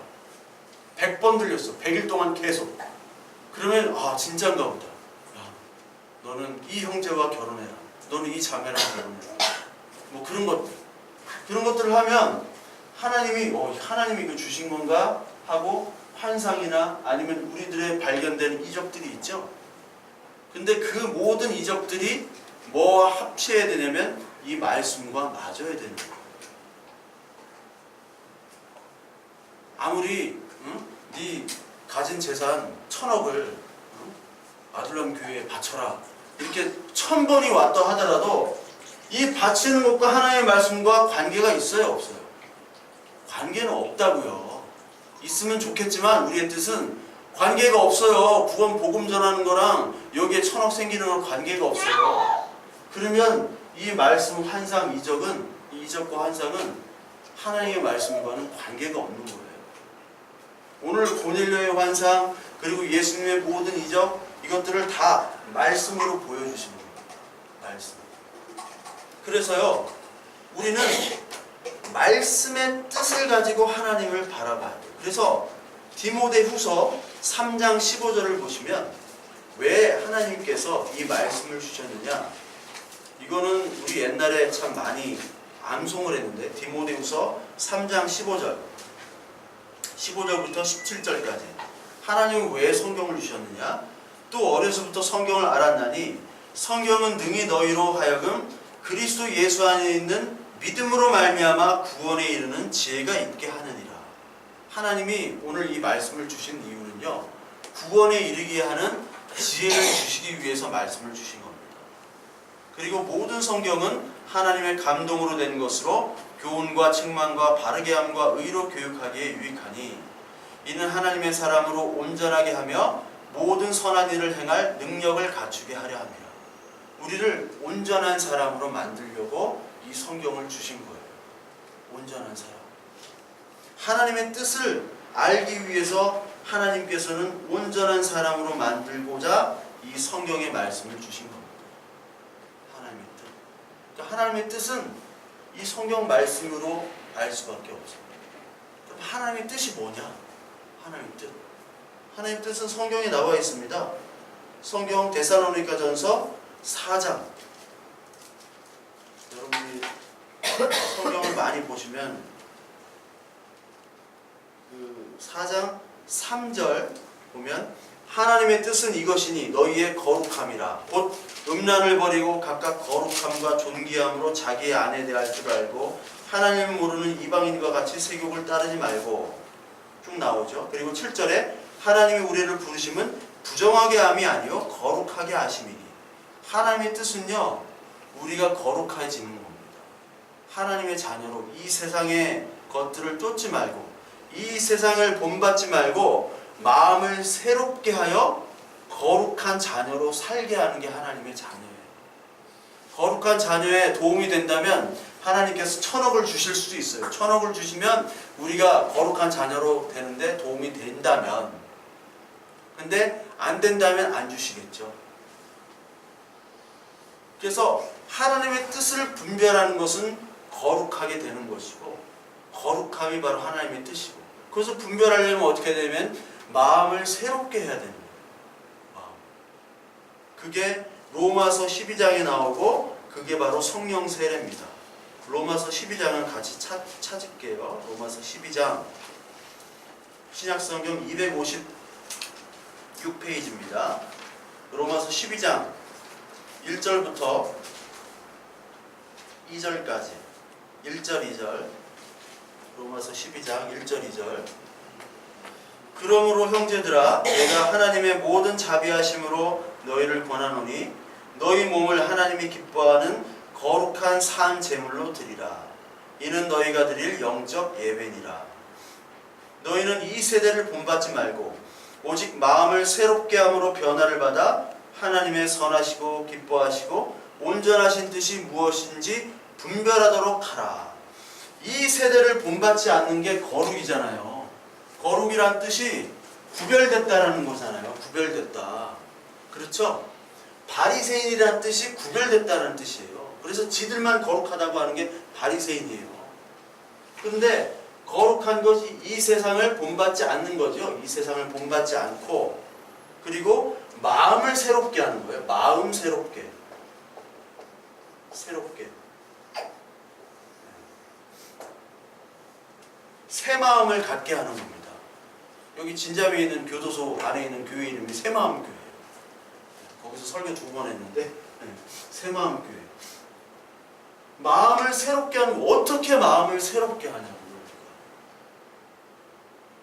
S1: 100번 들렸어. 100일 동안 계속. 그러면 진짜인가 보다. 야, 너는 이 형제와 결혼해라. 너는 이 자매랑 결혼해라. 뭐 그런 것들을 하면 하나님이 이거 주신 건가 하고 환상이나 아니면 우리들의 발견되는 이적들이 있죠. 근데 그 모든 이적들이 뭐와 합쳐야 되냐면 이 말씀과 맞아야 되는 거예요. 아무리 네 가진 재산 1000억을 아둘람 교회에 바쳐라 이렇게 1000번이 왔다 하더라도 이 바치는 것과 하나님의 말씀과 관계가 있어요? 없어요? 관계는 없다고요. 있으면 좋겠지만 우리의 뜻은 관계가 없어요. 구원 복음 전하는 거랑 여기에 1000억 생기는 거랑 관계가 없어요. 그러면 이 말씀 환상 이적은 이 이적과 환상은 하나님의 말씀과는 관계가 없는 거예요. 오늘 고넬료의 환상 그리고 예수님의 모든 이적 이것들을 다 말씀으로 보여주시는 거예요. 말씀. 그래서요 우리는 말씀의 뜻을 가지고 하나님을 바라봐야 돼요. 그래서 디모데후서 3장 15절을 보시면 왜 하나님께서 이 말씀을 주셨느냐, 이거는 우리 옛날에 참 많이 암송을 했는데, 디모데후서 3장 15절부터 17절까지 하나님은 왜 성경을 주셨느냐, 또 어려서부터 성경을 알았나니 성경은 능히 너희로 하여금 그리스도 예수 안에 있는 믿음으로 말미암아 구원에 이르는 지혜가 있게 하느니라. 하나님이 오늘 이 말씀을 주신 이유는요, 구원에 이르게 하는 지혜를 주시기 위해서 말씀을 주신 겁니다. 그리고 모든 성경은 하나님의 감동으로 된 것으로 교훈과 책망과 바르게 함과 의로 교육하기에 유익하니 이는 하나님의 사람으로 온전하게 하며 모든 선한 일을 행할 능력을 갖추게 하려 함이라. 우리를 온전한 사람으로 만들려고 이 성경을 주신 거예요. 온전한 사람. 하나님의 뜻을 알기 위해서 하나님께서는 온전한 사람으로 만들고자 이 성경의 말씀을 주신 겁니다. 하나님의 뜻. 그러니까 하나님의 뜻은 이 성경 말씀으로 알 수밖에 없어요. 그럼 하나님의 뜻이 뭐냐? 하나님의 뜻. 하나님의 뜻은 성경에 나와 있습니다. 성경 데살로니가전서 4장. 여러분이 성경을 많이 보시면 그 4장 3절 보면 하나님의 뜻은 이것이니 너희의 거룩함이라. 곧 음란을 버리고 각각 거룩함과 존귀함으로 자기의 아내 대할 줄 알고 하나님을 모르는 이방인과 같이 세욕을 따르지 말고, 쭉 나오죠. 그리고 7절에 하나님이 우리를 부르심은 부정하게 함이 아니요 거룩하게 하심이니. 하나님의 뜻은요, 우리가 거룩해지는 겁니다. 하나님의 자녀로 이 세상의 것들을 쫓지 말고, 이 세상을 본받지 말고 마음을 새롭게 하여 거룩한 자녀로 살게 하는 게 하나님의 자녀예요. 거룩한 자녀에 도움이 된다면 하나님께서 1000억을 주실 수도 있어요. 1000억을 주시면 우리가 거룩한 자녀로 되는데 도움이 된다면. 근데 안 된다면 안 주시겠죠. 그래서 하나님의 뜻을 분별하는 것은 거룩하게 되는 것이고, 거룩함이 바로 하나님의 뜻이고, 그래서 분별하려면 어떻게 되면 마음을 새롭게 해야 됩니다. 마음. 그게 로마서 12장에 나오고 그게 바로 성령 세례입니다. 로마서 12장을 같이 찾을게요. 로마서 12장 신약성경 256페이지입니다. 로마서 12장 1절부터 2절까지 1절 2절 로마서 12장 1절 2절 그러므로 형제들아 내가 하나님의 모든 자비하심으로 너희를 권하노니 너희 몸을 하나님이 기뻐하는 거룩한 산 제물로 드리라. 이는 너희가 드릴 영적 예배니라. 너희는 이 세대를 본받지 말고 오직 마음을 새롭게 함으로 변화를 받아 하나님의 선하시고 기뻐하시고 온전하신 뜻이 무엇인지 분별하도록 하라. 이 세대를 본받지 않는 게 거룩이잖아요. 거룩이란 뜻이 구별됐다라는 거잖아요. 구별됐다. 그렇죠? 바리새인이란 뜻이 구별됐다는 뜻이에요. 그래서 지들만 거룩하다고 하는 게 바리새인이에요. 그런데 거룩한 것이 이 세상을 본받지 않는 거죠. 이 세상을 본받지 않고, 그리고 마음을 새롭게 하는 거예요. 마음 새롭게. 새롭게. 새 마음을 갖게 하는 겁니다. 여기 진자미에 있는 교도소 안에 있는 교회 이름이 새마음 교회예요. 거기서 설교 2번 했는데 새마음 교회. 마음을 새롭게 하는 거, 어떻게 마음을 새롭게 하냐고요.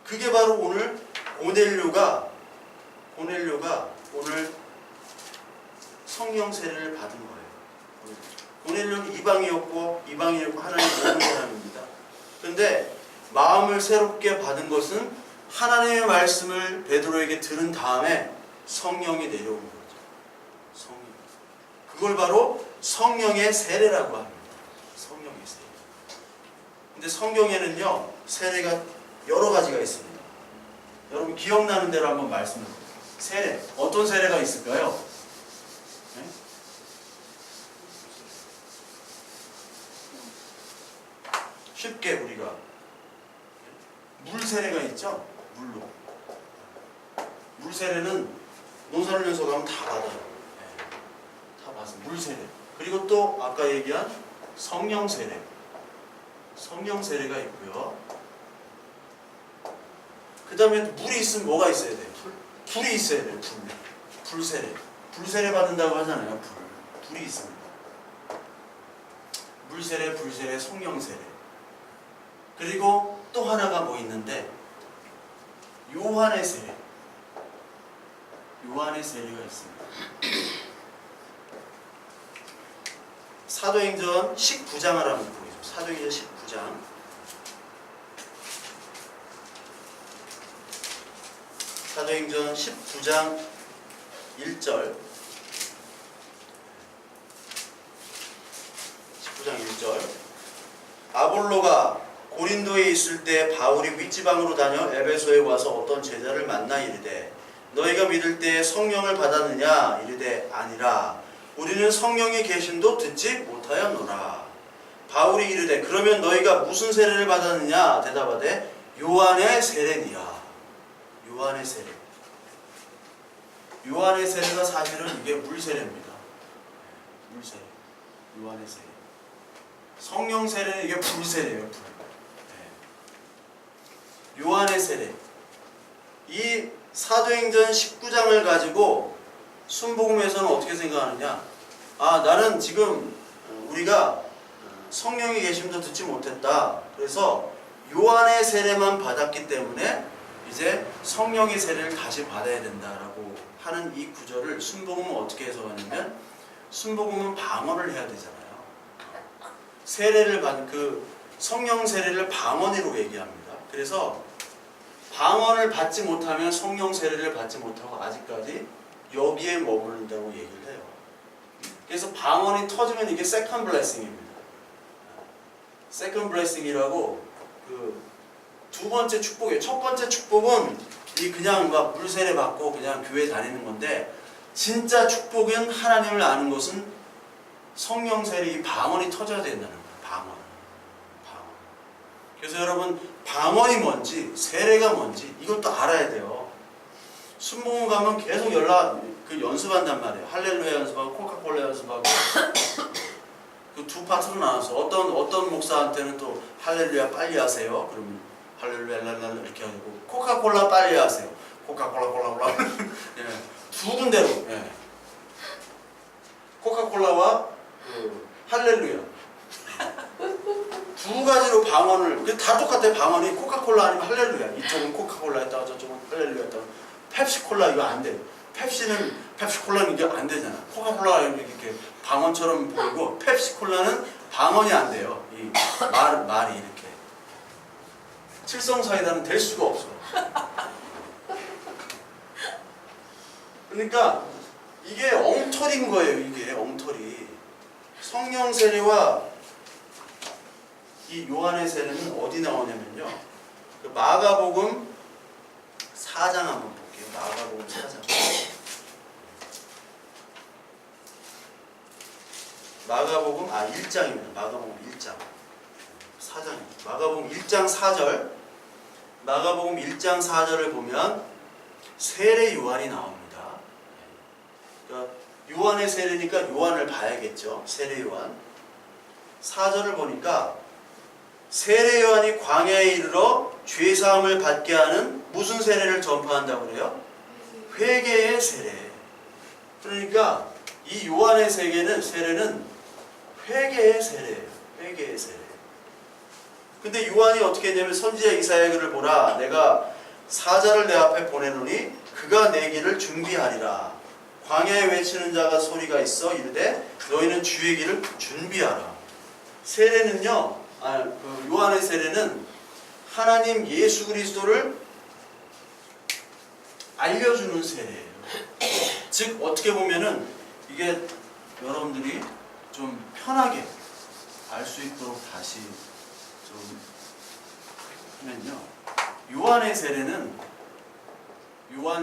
S1: 그게 바로 오늘 고넬료가 오늘 성령 세례를 받은 거예요. 고넬료는 이방이었고 하나님 모르는 사람입니다. 그런데 마음을 새롭게 받은 것은 하나님의 말씀을 베드로에게 들은 다음에 성령이 내려온 거죠. 성령. 그걸 바로 성령의 세례라고 합니다. 성령의 세례. 근데 성경에는요, 세례가 여러 가지가 있습니다. 여러분 기억나는 대로 한번 말씀해 보세요. 세례. 어떤 세례가 있을까요? 네? 쉽게 우리가 물 세례가 있죠? 물로. 세례는 논산훈련소 가면 다 받아요. 네. 다 받아요. 물 세례. 그리고 또 아까 얘기한 성령 세례. 성령 세례가 있고요. 그 다음에 물이 있으면 뭐가 있어야 돼? 불이 있어야 돼요. 불 세례. 불 세례 받는다고 하잖아요. 불이 있습니다. 물 세례, 불 세례, 성령 세례. 그리고 또 하나가 뭐 있는데 요한의 세례. 요한의 세례가 있습니다. 사도행전 19장을 한번 보겠습니다. 사도행전 19장. 사도행전 19장 1절. 19장 1절. 아볼로가 고린도에 있을 때 바울이 윗지방으로 다녀 에베소에 와서 어떤 제자를 만나 이르되 너희가 믿을 때 성령을 받았느냐? 이르되 아니라 우리는 성령의 계심도 듣지 못하였노라. 바울이 이르되 그러면 너희가 무슨 세례를 받았느냐? 대답하되 요한의 세례니라. 요한의 세례. 요한의 세례가 사실은 이게 물세례입니다. 물세례. 요한의 세례. 성령 세례는 이게 불세례예요. 불. 요한의 세례. 이 사도행전 19장을 가지고 순복음에서는 어떻게 생각하느냐? 아, 나는 지금 우리가 성령의 계심도 듣지 못했다. 그래서 요한의 세례만 받았기 때문에 이제 성령의 세례를 다시 받아야 된다라고 하는 이 구절을 순복음은 어떻게 해석하냐면 순복음은 방언을 해야 되잖아요. 세례를 받은 그 성령 세례를 방언으로 얘기합니다. 그래서 방언을 받지 못하면 성령 세례를 받지 못하고 아직까지 여기에 머무른다고 얘기를 해요. 그래서 방언이 터지면 이게 세컨 블레싱입니다. 세컨 블레싱이라고 그 두 번째 축복이에요. 첫 번째 축복은 이 그냥 막 물세례 받고 그냥 교회 다니는 건데 진짜 축복은 하나님을 아는 것은 성령 세례 이 방언이 터져야 된다는 거예요. 방언. 그래서 여러분 방언이 뭔지 세례가 뭔지 이것도 알아야 돼요. 순복음 가면 계속 연습한단 말이에요. 할렐루야 연습하고 코카콜라 연습하고 그 두 파트로 나눠서 어떤 목사한테는 또 할렐루야 빨리 하세요. 그러면 할렐루야 랄랄라 이렇게 하고 코카콜라 빨리 하세요. 코카콜라 콜라 예, 두 군데로 예. 코카콜라와 그 할렐루야 두 가지로 방언을 다 똑같아요. 방언이 코카콜라 아니면 할렐루야. 이쪽은 코카콜라 했다가 저쪽은 할렐루야 했다가 펩시콜라 이거 안 돼요. 펩시콜라는 이게 안 되잖아. 코카콜라는 이렇게 방언처럼 보이고 펩시콜라는 방언이 안 돼요. 이 말이 이렇게 칠성사이다는 될 수가 없어. 그러니까 이게 엉터리인 거예요. 이게 엉터리. 성령 세례와 이 요한의 세례는 어디 나오냐면요. 그 마가복음 4장 한번 볼게요. 마가복음 4장. 마가복음 1장입니다. 마가복음 1장. 4장입니다. 마가복음 1장 4절. 마가복음 1장 4절을 보면 세례 요한이 나옵니다. 그러니까 요한의 세례니까 요한을 봐야겠죠. 세례 요한. 4절을 보니까 세례 요한이 광야에 이르러 죄 사함을 받게 하는 무슨 세례를 전파한다고 그래요? 회개의 세례. 그러니까 이 요한의 세례는 회개의 세례예요. 회개의 세례. 근데 요한이 어떻게 했냐면 선지자 이사야 글을 보라. 내가 사자를 내 앞에 보내노니 그가 내 길을 준비하리라. 광야에 외치는 자가 소리가 있어 이르되 너희는 주의 길을 준비하라. 세례는요. 그 요한의 세례는 하나님 예수 그리스도를 알려주는 세례예요. 즉 어떻게 보면은 이게 여러분들이 좀 편하게 알 수 있도록 다시 좀 하면요. 요한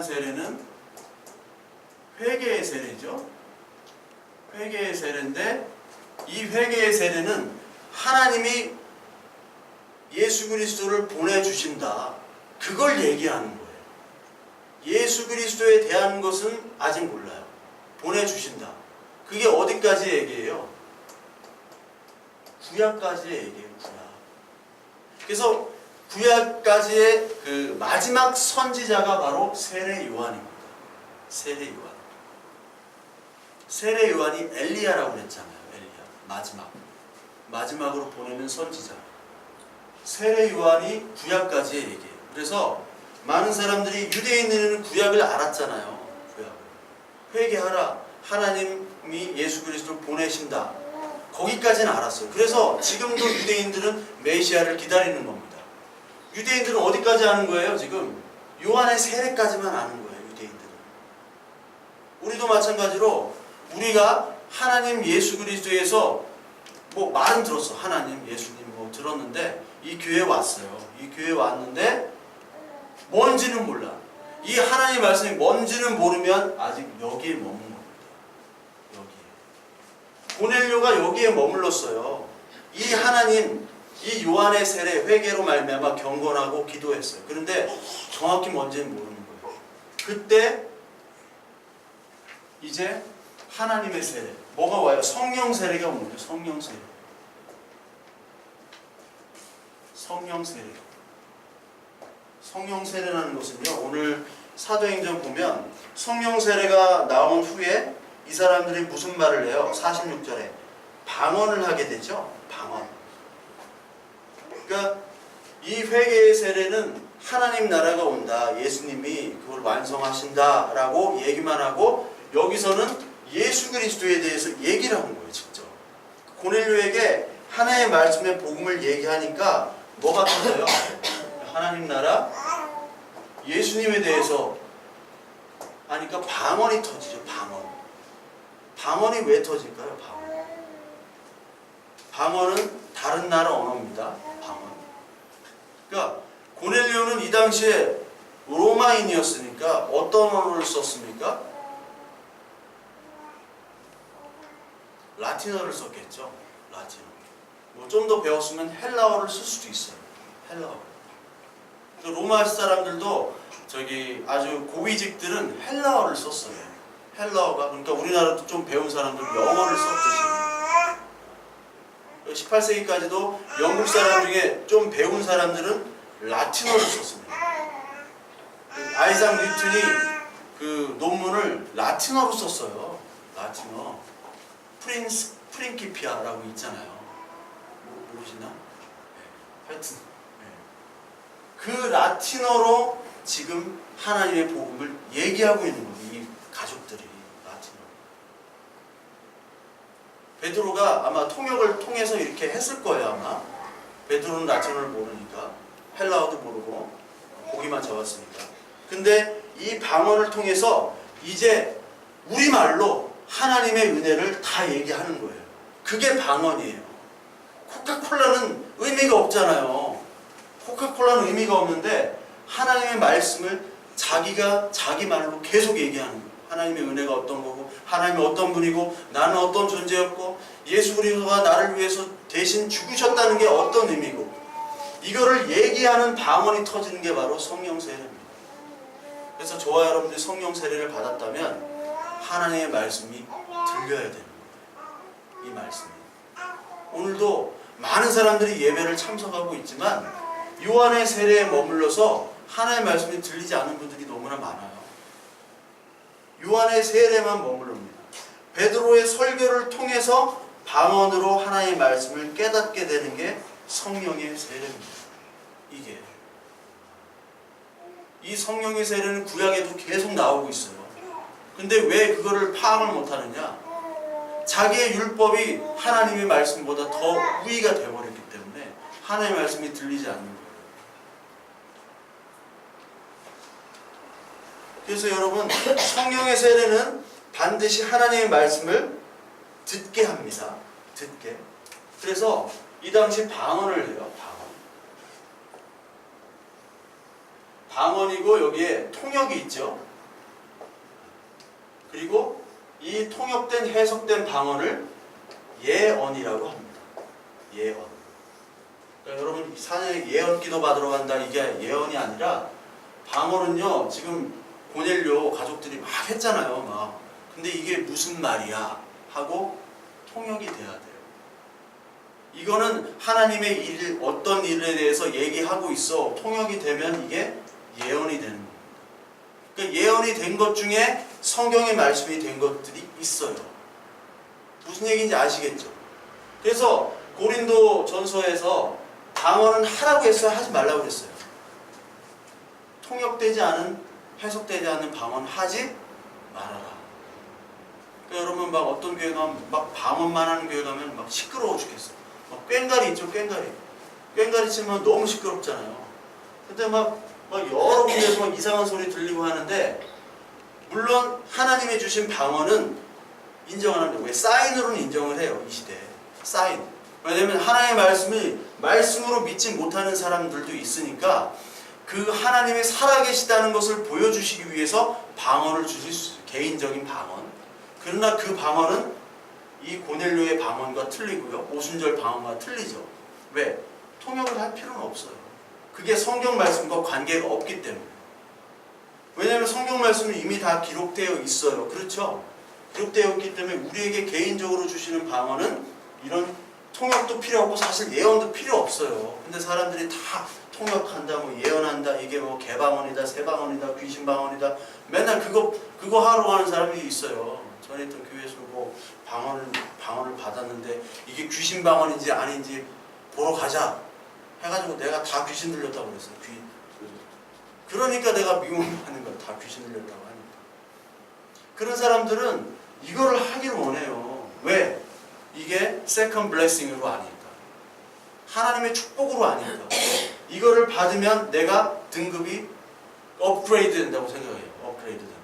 S1: 세례는 회개의 세례죠. 회개의 세례인데 이 회개의 세례는 하나님이 예수 그리스도를 보내주신다. 그걸 얘기하는 거예요. 예수 그리스도에 대한 것은 아직 몰라요. 보내주신다. 그게 어디까지 얘기해요? 구약까지의 얘기예요. 구약. 그래서 구약까지의 그 마지막 선지자가 바로 세례 요한입니다. 세례 요한. 세례 요한이 엘리야라고 그랬잖아요. 엘리야. 마지막으로 보내는 선지자. 세례 요한이 구약까지의 얘기예요. 그래서 많은 사람들이 유대인들은 구약을 알았잖아요. 구약을. 회개하라. 하나님이 예수 그리스도를 보내신다. 거기까지는 알았어요. 그래서 지금도 유대인들은 메시아를 기다리는 겁니다. 유대인들은 어디까지 아는 거예요? 지금 요한의 세례까지만 아는 거예요. 유대인들은. 우리도 마찬가지로 우리가 하나님 예수 그리스도에서 뭐 말은 들었어. 하나님 예수님 뭐 들었는데 이 교회에 왔어요. 이 교회에 왔는데 뭔지는 몰라. 이 하나님 말씀이 뭔지는 모르면 아직 여기에 머문 겁니다. 여기에. 고넬료가 여기에 머물렀어요. 이 하나님, 이 요한의 세례, 회개로 말미암아 경건하고 기도했어요. 그런데 정확히 뭔지는 모르는 거예요. 그때 이제 하나님의 세례, 뭐가 와요? 성령 세례가 오는 거예요. 성령 세례. 성령 세례. 성령 세례라는 것은요, 오늘 사도행전 보면 성령 세례가 나온 후에 이 사람들이 무슨 말을 해요? 46절에 방언을 하게 되죠. 방언. 그러니까 이 회개의 세례는 하나님 나라가 온다. 예수님이 그걸 완성하신다라고 얘기만 하고 여기서는 예수 그리스도에 대해서 얘기를 하는 거예요. 직접. 고넬료에게 하나님의 말씀의 복음을 얘기하니까 뭐가 터져요? 하나님 나라, 예수님에 대해서 하니까 방언이 터지죠. 방언. 방언이 왜 터질까요? 방언. 방언은 다른 나라 언어입니다. 방언. 그러니까 고넬료는 이 당시에 로마인이었으니까 어떤 언어를 썼습니까? 라틴어를 썼겠죠. 라틴어. 뭐 좀 더 배웠으면 헬라어를 쓸 수도 있어요. 헬라어. 로마 사람들도 저기 아주 고위직들은 헬라어를 썼어요. 헬라어가 그러니까 우리나라도 좀 배운 사람들은 영어를 썼듯이 18세기까지도 영국 사람 중에 좀 배운 사람들은 라틴어를 썼습니다. 아이작 뉴턴이 그 논문을 라틴어로 썼어요. 라틴어. 프린키피아라고 있잖아요. 모르시나? 네. 하여튼 그 라틴어로 지금 하나님의 복음을 얘기하고 있는 거예요. 이 가족들이 라틴어. 베드로가 아마 통역을 통해서 이렇게 했을 거예요. 아마 베드로는 라틴어를 모르니까 헬라어도 모르고 보기만 적었으니까. 근데 이 방언을 통해서 이제 우리말로 하나님의 은혜를 다 얘기하는 거예요. 그게 방언이에요. 코카콜라는 의미가 없잖아요. 코카콜라는 의미가 없는데 하나님의 말씀을 자기가 자기 말로 계속 얘기하는 거예요. 하나님의 은혜가 어떤 거고 하나님이 어떤 분이고 나는 어떤 존재였고 예수 그리스도가 나를 위해서 대신 죽으셨다는 게 어떤 의미고 이거를 얘기하는 방언이 터지는 게 바로 성령 세례입니다. 그래서 저와 여러분들이 성령 세례를 받았다면 하나님의 말씀이 들려야 되는 거예요. 이 말씀이. 오늘도 많은 사람들이 예배를 참석하고 있지만 요한의 세례에 머물러서 하나님의 말씀이 들리지 않는 분들이 너무나 많아요. 요한의 세례만 머무릅니다. 베드로의 설교를 통해서 방언으로 하나님의 말씀을 깨닫게 되는 게 성령의 세례입니다. 이게. 이 성령의 세례는 구약에도 계속 나오고 있어요. 근데 왜 그거를 파악을 못하느냐? 자기의 율법이 하나님의 말씀보다 더 우위가 되어버렸기 때문에 하나님의 말씀이 들리지 않는 거예요. 그래서 여러분 성령의 세례는 반드시 하나님의 말씀을 듣게 합니다. 듣게. 그래서 이 당시 방언을 해요. 방언이고 여기에 통역이 있죠. 그리고 이 통역된 해석된 방언을 예언이라고 합니다. 예언. 그러니까 여러분 사전에 예언 기도 받으러 간다 이게 예언이 아니라 방언은요 지금 고넬료 가족들이 막 했잖아요. 막. 근데 이게 무슨 말이야 하고 통역이 돼야 돼요. 이거는 하나님의 일, 어떤 일에 대해서 얘기하고 있어. 통역이 되면 이게 예언이 되는 겁니다. 그러니까 예언이 된 것 중에 성경의 말씀이 된 것들이 있어요. 무슨 얘기인지 아시겠죠? 그래서 고린도 전서에서 방언은 하라고 했어요? 하지 말라고 했어요? 통역되지 않은, 해석되지 않는 방언 하지 말아라. 그러니까 여러분 막 어떤 교회 가면 막 방언만 하는 교회 가면 막 시끄러워 죽겠어. 막 꽹가리 있죠, 꽹가리. 꽹가리 치면 너무 시끄럽잖아요. 근데 막 여러 군데서 막 이상한 소리 들리고 하는데, 물론 하나님이 주신 방언은 인정하는데, 왜 사인으로는 인정을 해요, 이 시대에. 사인. 왜냐면 하나님의 말씀이 말씀으로 믿지 못하는 사람들도 있으니까 그 하나님이 살아계시다는 것을 보여주시기 위해서 방언을 주실 수 있어요. 개인적인 방언. 그러나 그 방언은 이 고넬료의 방언과 틀리고요. 오순절 방언과 틀리죠. 왜? 통역을 할 필요는 없어요. 그게 성경 말씀과 관계가 없기 때문에. 왜냐하면 성경 말씀은 이미 다 기록되어 있어요. 그렇죠? 기록되어 있기 때문에 우리에게 개인적으로 주시는 방언은 이런 통역도 필요 없고 사실 예언도 필요 없어요. 근데 사람들이 다 통역한다, 뭐 예언한다, 이게 뭐 개방언이다, 새방언이다, 귀신방언이다, 맨날 그거 하러 가는 사람이 있어요. 전에 있던 교회에서 뭐 방언을 받았는데 이게 귀신방언인지 아닌지 보러 가자 해가지고 내가 다 귀신 들렸다고 그랬어요. 그러니까 내가 미움을 받는 거야. 다 귀신 들렸다고 하니까. 그런 사람들은 이거를 하기를 원해요. 왜? 이게 세컨 블레싱으로 아니까. 하나님의 축복으로 아니까. 이거를 받으면 내가 등급이 업그레이드 된다고 생각해요. 업그레이드 된다.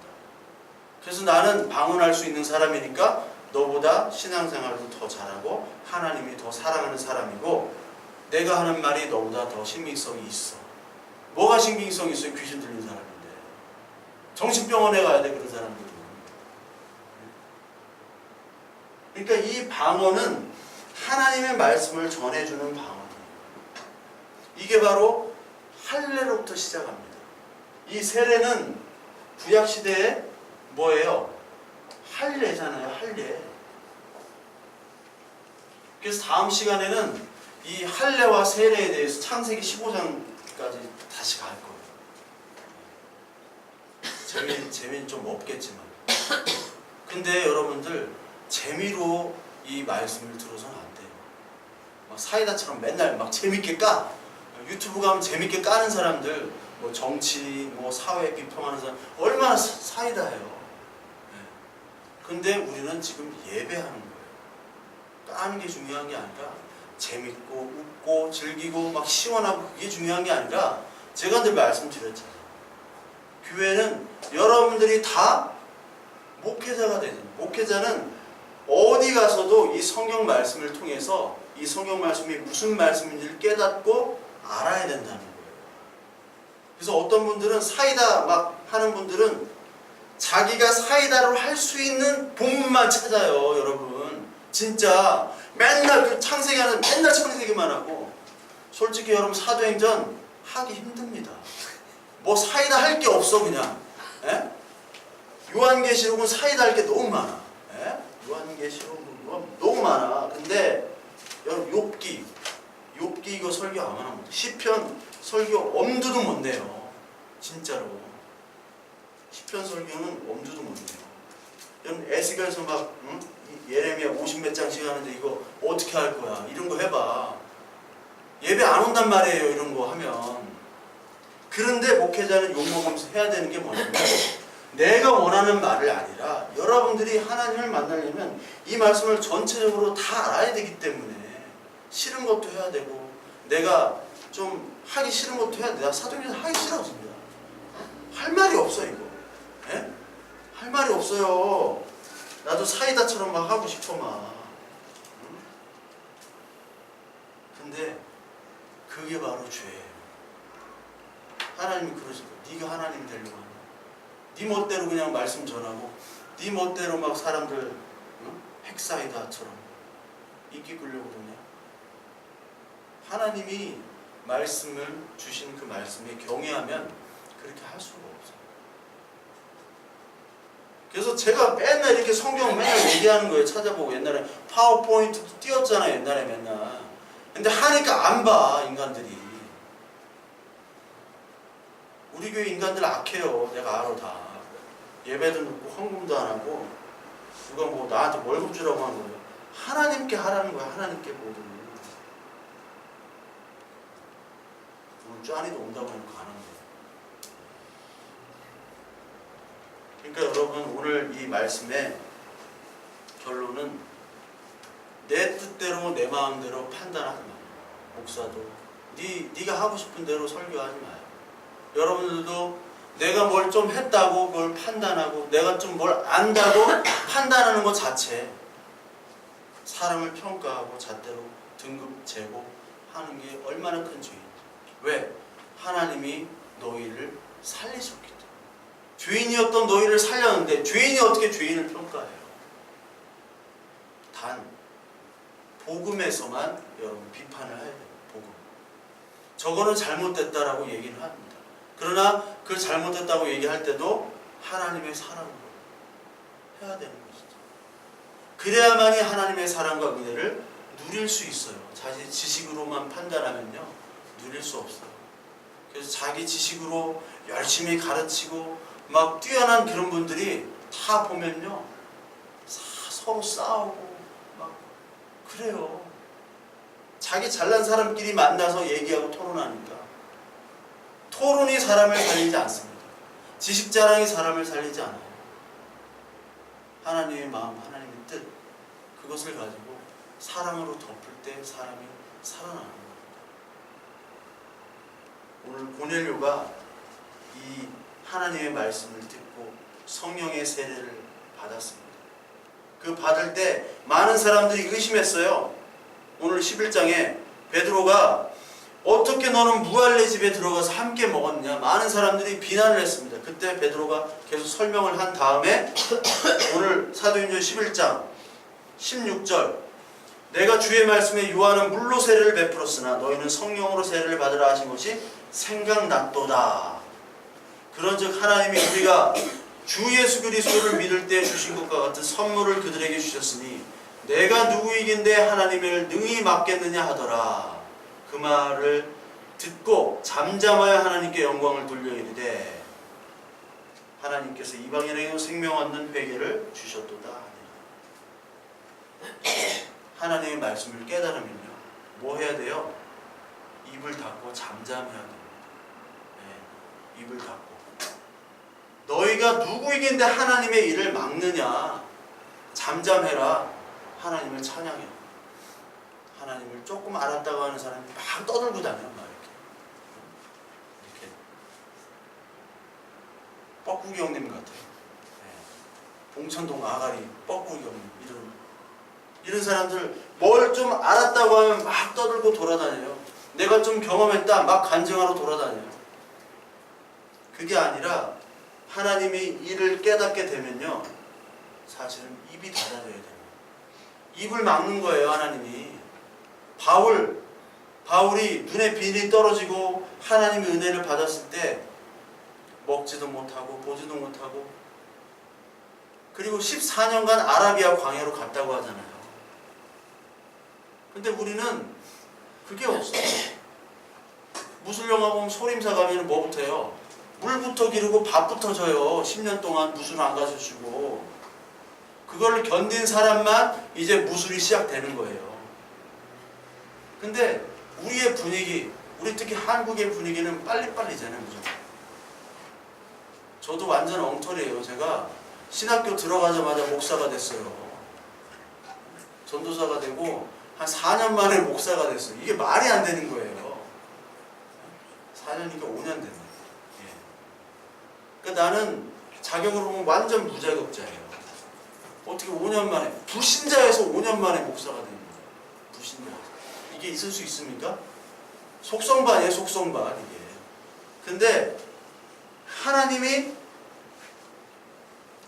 S1: 그래서 나는 방언할 수 있는 사람이니까 너보다 신앙생활도 더 잘하고 하나님이 더 사랑하는 사람이고 내가 하는 말이 너보다 더 신빙성이 있어. 뭐가 신빙성이 있어요? 귀신 들린 사람인데. 정신병원에 가야 돼, 그런 사람들은. 그러니까 이 방언은 하나님의 말씀을 전해주는 방언이에요. 이게 바로 할례로부터 시작합니다. 이 세례는 구약시대에 뭐예요? 할례잖아요, 할례. 그래서 다음 시간에는 이 할례와 세례에 대해서 창세기 15장까지 다시 갈 거예요. 재미는 좀 없겠지만. 근데 여러분들 재미로 이 말씀을 들어서는 안 돼요. 막 사이다처럼 맨날 막 재밌게 까. 유튜브 가면 재밌게 까는 사람들, 뭐 정치, 뭐 사회 비평하는 사람 얼마나 사이다예요. 근데 우리는 지금 예배하는 거예요. 까는 게 중요한 게 아니라 재밌고 웃고 즐기고 막 시원하고 그게 중요한 게 아니라 제가 늘 말씀드렸잖아요. 교회는 여러분들이 다 목회자가 되죠. 목회자는 어디 가서도 이 성경 말씀을 통해서 이 성경 말씀이 무슨 말씀인지를 깨닫고 알아야 된다는 거예요. 그래서 어떤 분들은 사이다 막 하는 분들은 자기가 사이다를 할 수 있는 본문만 찾아요, 여러분. 진짜 맨날 그 창세기하는 맨날 창세기만 하고 솔직히 여러분 사도행전 하기 힘듭니다. 뭐 사이다 할 게 없어 그냥. 에? 요한계시록은 사이다 할 게 너무 많아. 에? 요한계시록은 너무 많아. 근데 여러분 욥기 이거 설교 아무나 못해. 시편 설교 엄두도 못 내요. 진짜로. 시편 설교는 엄두도 못 내요. 여러분 에스겔서 막 예레미야 50몇 장씩 하는데 이거 어떻게 할 거야? 이런 거 해봐. 예배 안 온단 말이에요. 이런 거 하면. 그런데 목회자는 욕먹으면서 해야 되는 게 뭐냐면 내가 원하는 말을 아니라 여러분들이 하나님을 만나려면 이 말씀을 전체적으로 다 알아야 되기 때문에 싫은 것도 해야 되고 내가 좀 하기 싫은 것도 해야 돼. 나 사도행전 하기 싫어집니다. 할 말이 없어 이거. 에? 할 말이 없어요. 나도 사이다처럼 막 하고 싶어 막. 응? 근데 그게 바로 죄예요. 하나님이 그러실 거예요. 네가 하나님 되려고 하냐? 네 멋대로 그냥 말씀 전하고 네 멋대로 막 사람들 응? 핵사이다처럼 인기 끌려고 그러냐? 하나님이 말씀을 주신 그 말씀에 경외하면 그렇게 할 수가 없어요. 그래서 제가 맨날 이렇게 성경 맨날 얘기하는 거예요. 찾아보고 옛날에 파워포인트도 띄웠잖아요. 옛날에 맨날. 근데 하니까 안 봐, 인간들이. 우리 교회 인간들 악해요. 내가 알아 다. 예배도 늦고 헌금도 안 하고 누가 뭐 나한테 월급 주라고 하는 거예요. 하나님께 하라는 거야. 하나님께 모두. 오늘 쭈아니도 온다고 해놓고 안 하는 거예요. 그러니까 여러분 오늘 이 말씀의 결론은 내 뜻대로 내 마음대로 판단하지 마요. 목사도 네가 하고 싶은 대로 설교하지 마요. 여러분들도 내가 뭘 좀 했다고 그걸 판단하고 내가 좀 뭘 안다고 판단하는 것 자체 사람을 평가하고 잣대로 등급 제고하는 게 얼마나 큰 죄인지. 왜? 하나님이 너희를 살리셨기 때문에. 죄인이었던 너희를 살렸는데 죄인이 어떻게 죄인을 평가해요? 단 복음에서만 여러분 비판을 해야 돼요. 복음. 저거는 잘못됐다라고 얘기를 합니다. 그러나 그 잘못됐다고 얘기할 때도 하나님의 사랑으로 해야 되는 것이죠. 그래야만이 하나님의 사랑과 은혜를 누릴 수 있어요. 자기 지식으로만 판단하면요 누릴 수 없어요. 그래서 자기 지식으로 열심히 가르치고 막 뛰어난 그런 분들이 다 보면요 서로 싸우고 막 그래요. 자기 잘난 사람끼리 만나서 얘기하고 토론하니까 토론이 사람을 살리지 않습니다. 지식 자랑이 사람을 살리지 않아요. 하나님의 마음, 하나님의 뜻 그것을 가지고 사랑으로 덮을 때 사람이 살아나는 겁니다. 오늘 고넬료가 이 하나님의 말씀을 듣고 성령의 세례를 받았습니다. 그 받을 때 많은 사람들이 의심했어요. 오늘 11장에 베드로가 어떻게 너는 무할례 집에 들어가서 함께 먹었냐? 많은 사람들이 비난을 했습니다. 그때 베드로가 계속 설명을 한 다음에 오늘 사도행전 11장 16절 내가 주의 말씀에 요한은 물로 세례를 베풀었으나 너희는 성령으로 세례를 받으라 하신 것이 생각났도다. 그런즉 하나님이 우리가 주 예수 그리스도를 믿을 때 주신 것과 같은 선물을 그들에게 주셨으니 내가 누구이긴데 하나님을 능히 맡겠느냐 하더라. 그 말을 듣고 잠잠하여 하나님께 영광을 돌려 이르되 하나님께서 이방인에게 생명 얻는 회개를 주셨도다. 하나님의 말씀을 깨달으면요 뭐 해야 돼요? 입을 닫고 잠잠해야 됩니다. 네, 입을 닫고 너희가 누구이긴데 하나님의 일을 막느냐? 잠잠해라. 하나님을 찬양해. 하나님을 조금 알았다고 하는 사람이 막 떠들고 다녀. 막 이렇게. 뻐꾸기 형님 같아요. 네. 봉천동 아가리 뻐꾸기 형님 이런 사람들 뭘 좀 알았다고 하면 막 떠들고 돌아다녀요. 내가 좀 경험했다 막 간증하러 돌아다녀요. 그게 아니라 하나님이 이를 깨닫게 되면요 사실은 입이 닫아져야 됩니다. 입을 막는 거예요. 하나님이. 바울이 눈에 빛이 떨어지고 하나님의 은혜를 받았을 때 먹지도 못하고 보지도 못하고 그리고 14년간 아라비아 광야로 갔다고 하잖아요. 근데 우리는 그게 없어요. 무술영화 보면 소림사 가면 뭐부터 해요? 물부터 기르고 밥부터 줘요. 10년 동안 무술 안 가르치고 그걸 견딘 사람만 이제 무술이 시작되는 거예요. 근데 우리의 분위기, 우리 특히 한국의 분위기는 빨리빨리잖아요. 무조건. 저도 완전 엉터리예요. 제가 신학교 들어가자마자 목사가 됐어요. 전도사가 되고 한 4년 만에 목사가 됐어요. 이게 말이 안 되는 거예요. 4년이니까 5년 됐네. 예. 그러니까 나는 자격으로 보면 완전 무자격자예요. 어떻게 5년 만에 불신자에서 5년 만에 목사가 되는 거예요. 불신자. 이게 있을 수 있습니까? 속성반이에요. 속성반 이게. 근데 하나님이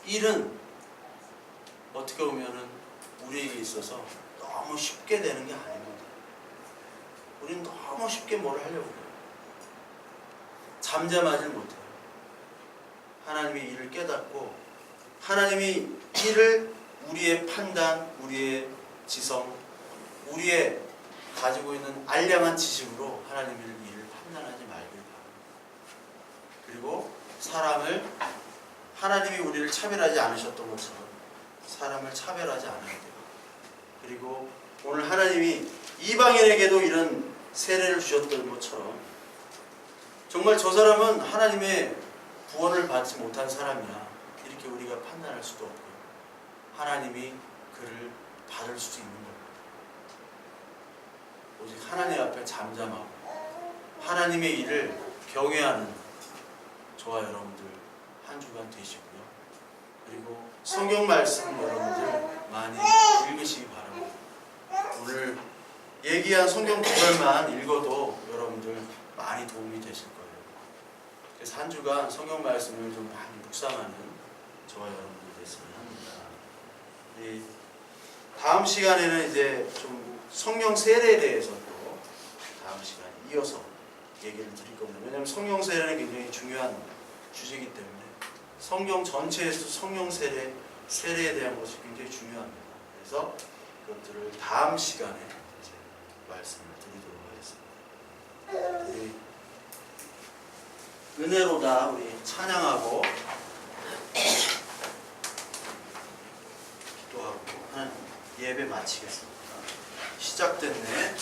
S1: 일은 어떻게 보면은 우리에게 있어서 너무 쉽게 되는 게 아닙니다. 우리는 너무 쉽게 뭘 하려고 해요. 잠잠하지 못해요. 하나님의 일을 깨닫고 하나님이 이를 우리의 판단, 우리의 지성, 우리의 가지고 있는 알량한 지식으로 하나님의 일을 판단하지 말길 바랍니다. 그리고 사람을 하나님이 우리를 차별하지 않으셨던 것처럼 사람을 차별하지 않아야 돼요. 그리고 오늘 하나님이 이방인에게도 이런 세례를 주셨던 것처럼 정말 저 사람은 하나님의 구원을 받지 못한 사람이야 이렇게 우리가 판단할 수도 없고요. 하나님이 그를 받을 수 있는 겁니다. 오직 하나님 앞에 잠잠하고 하나님의 일을 경외하는 저와 여러분들 한 주간 되시고요. 그리고 성경 말씀 여러분들 많이 읽으시기 바랍니다. 오늘 얘기한 성경 구절만 읽어도 여러분들 많이 도움이 되실 거예요. 그래서 한 주간 성경 말씀을 좀 많이 묵상하는 저와 여러분들 됐으면 합니다. 다음 시간에는 이제 좀 성령 세례에 대해서 또 다음 시간에 이어서 얘기를 드릴 겁니다. 왜냐하면 성령 세례는 굉장히 중요한 주제이기 때문에 성경 전체에서 성령 세례에 대한 것이 굉장히 중요합니다. 그래서 그것들을 다음 시간에 이제 말씀을 드리도록 하겠습니다. 은혜로다 우리 찬양하고 기도하고 예배 마치겠습니다. 시작됐네.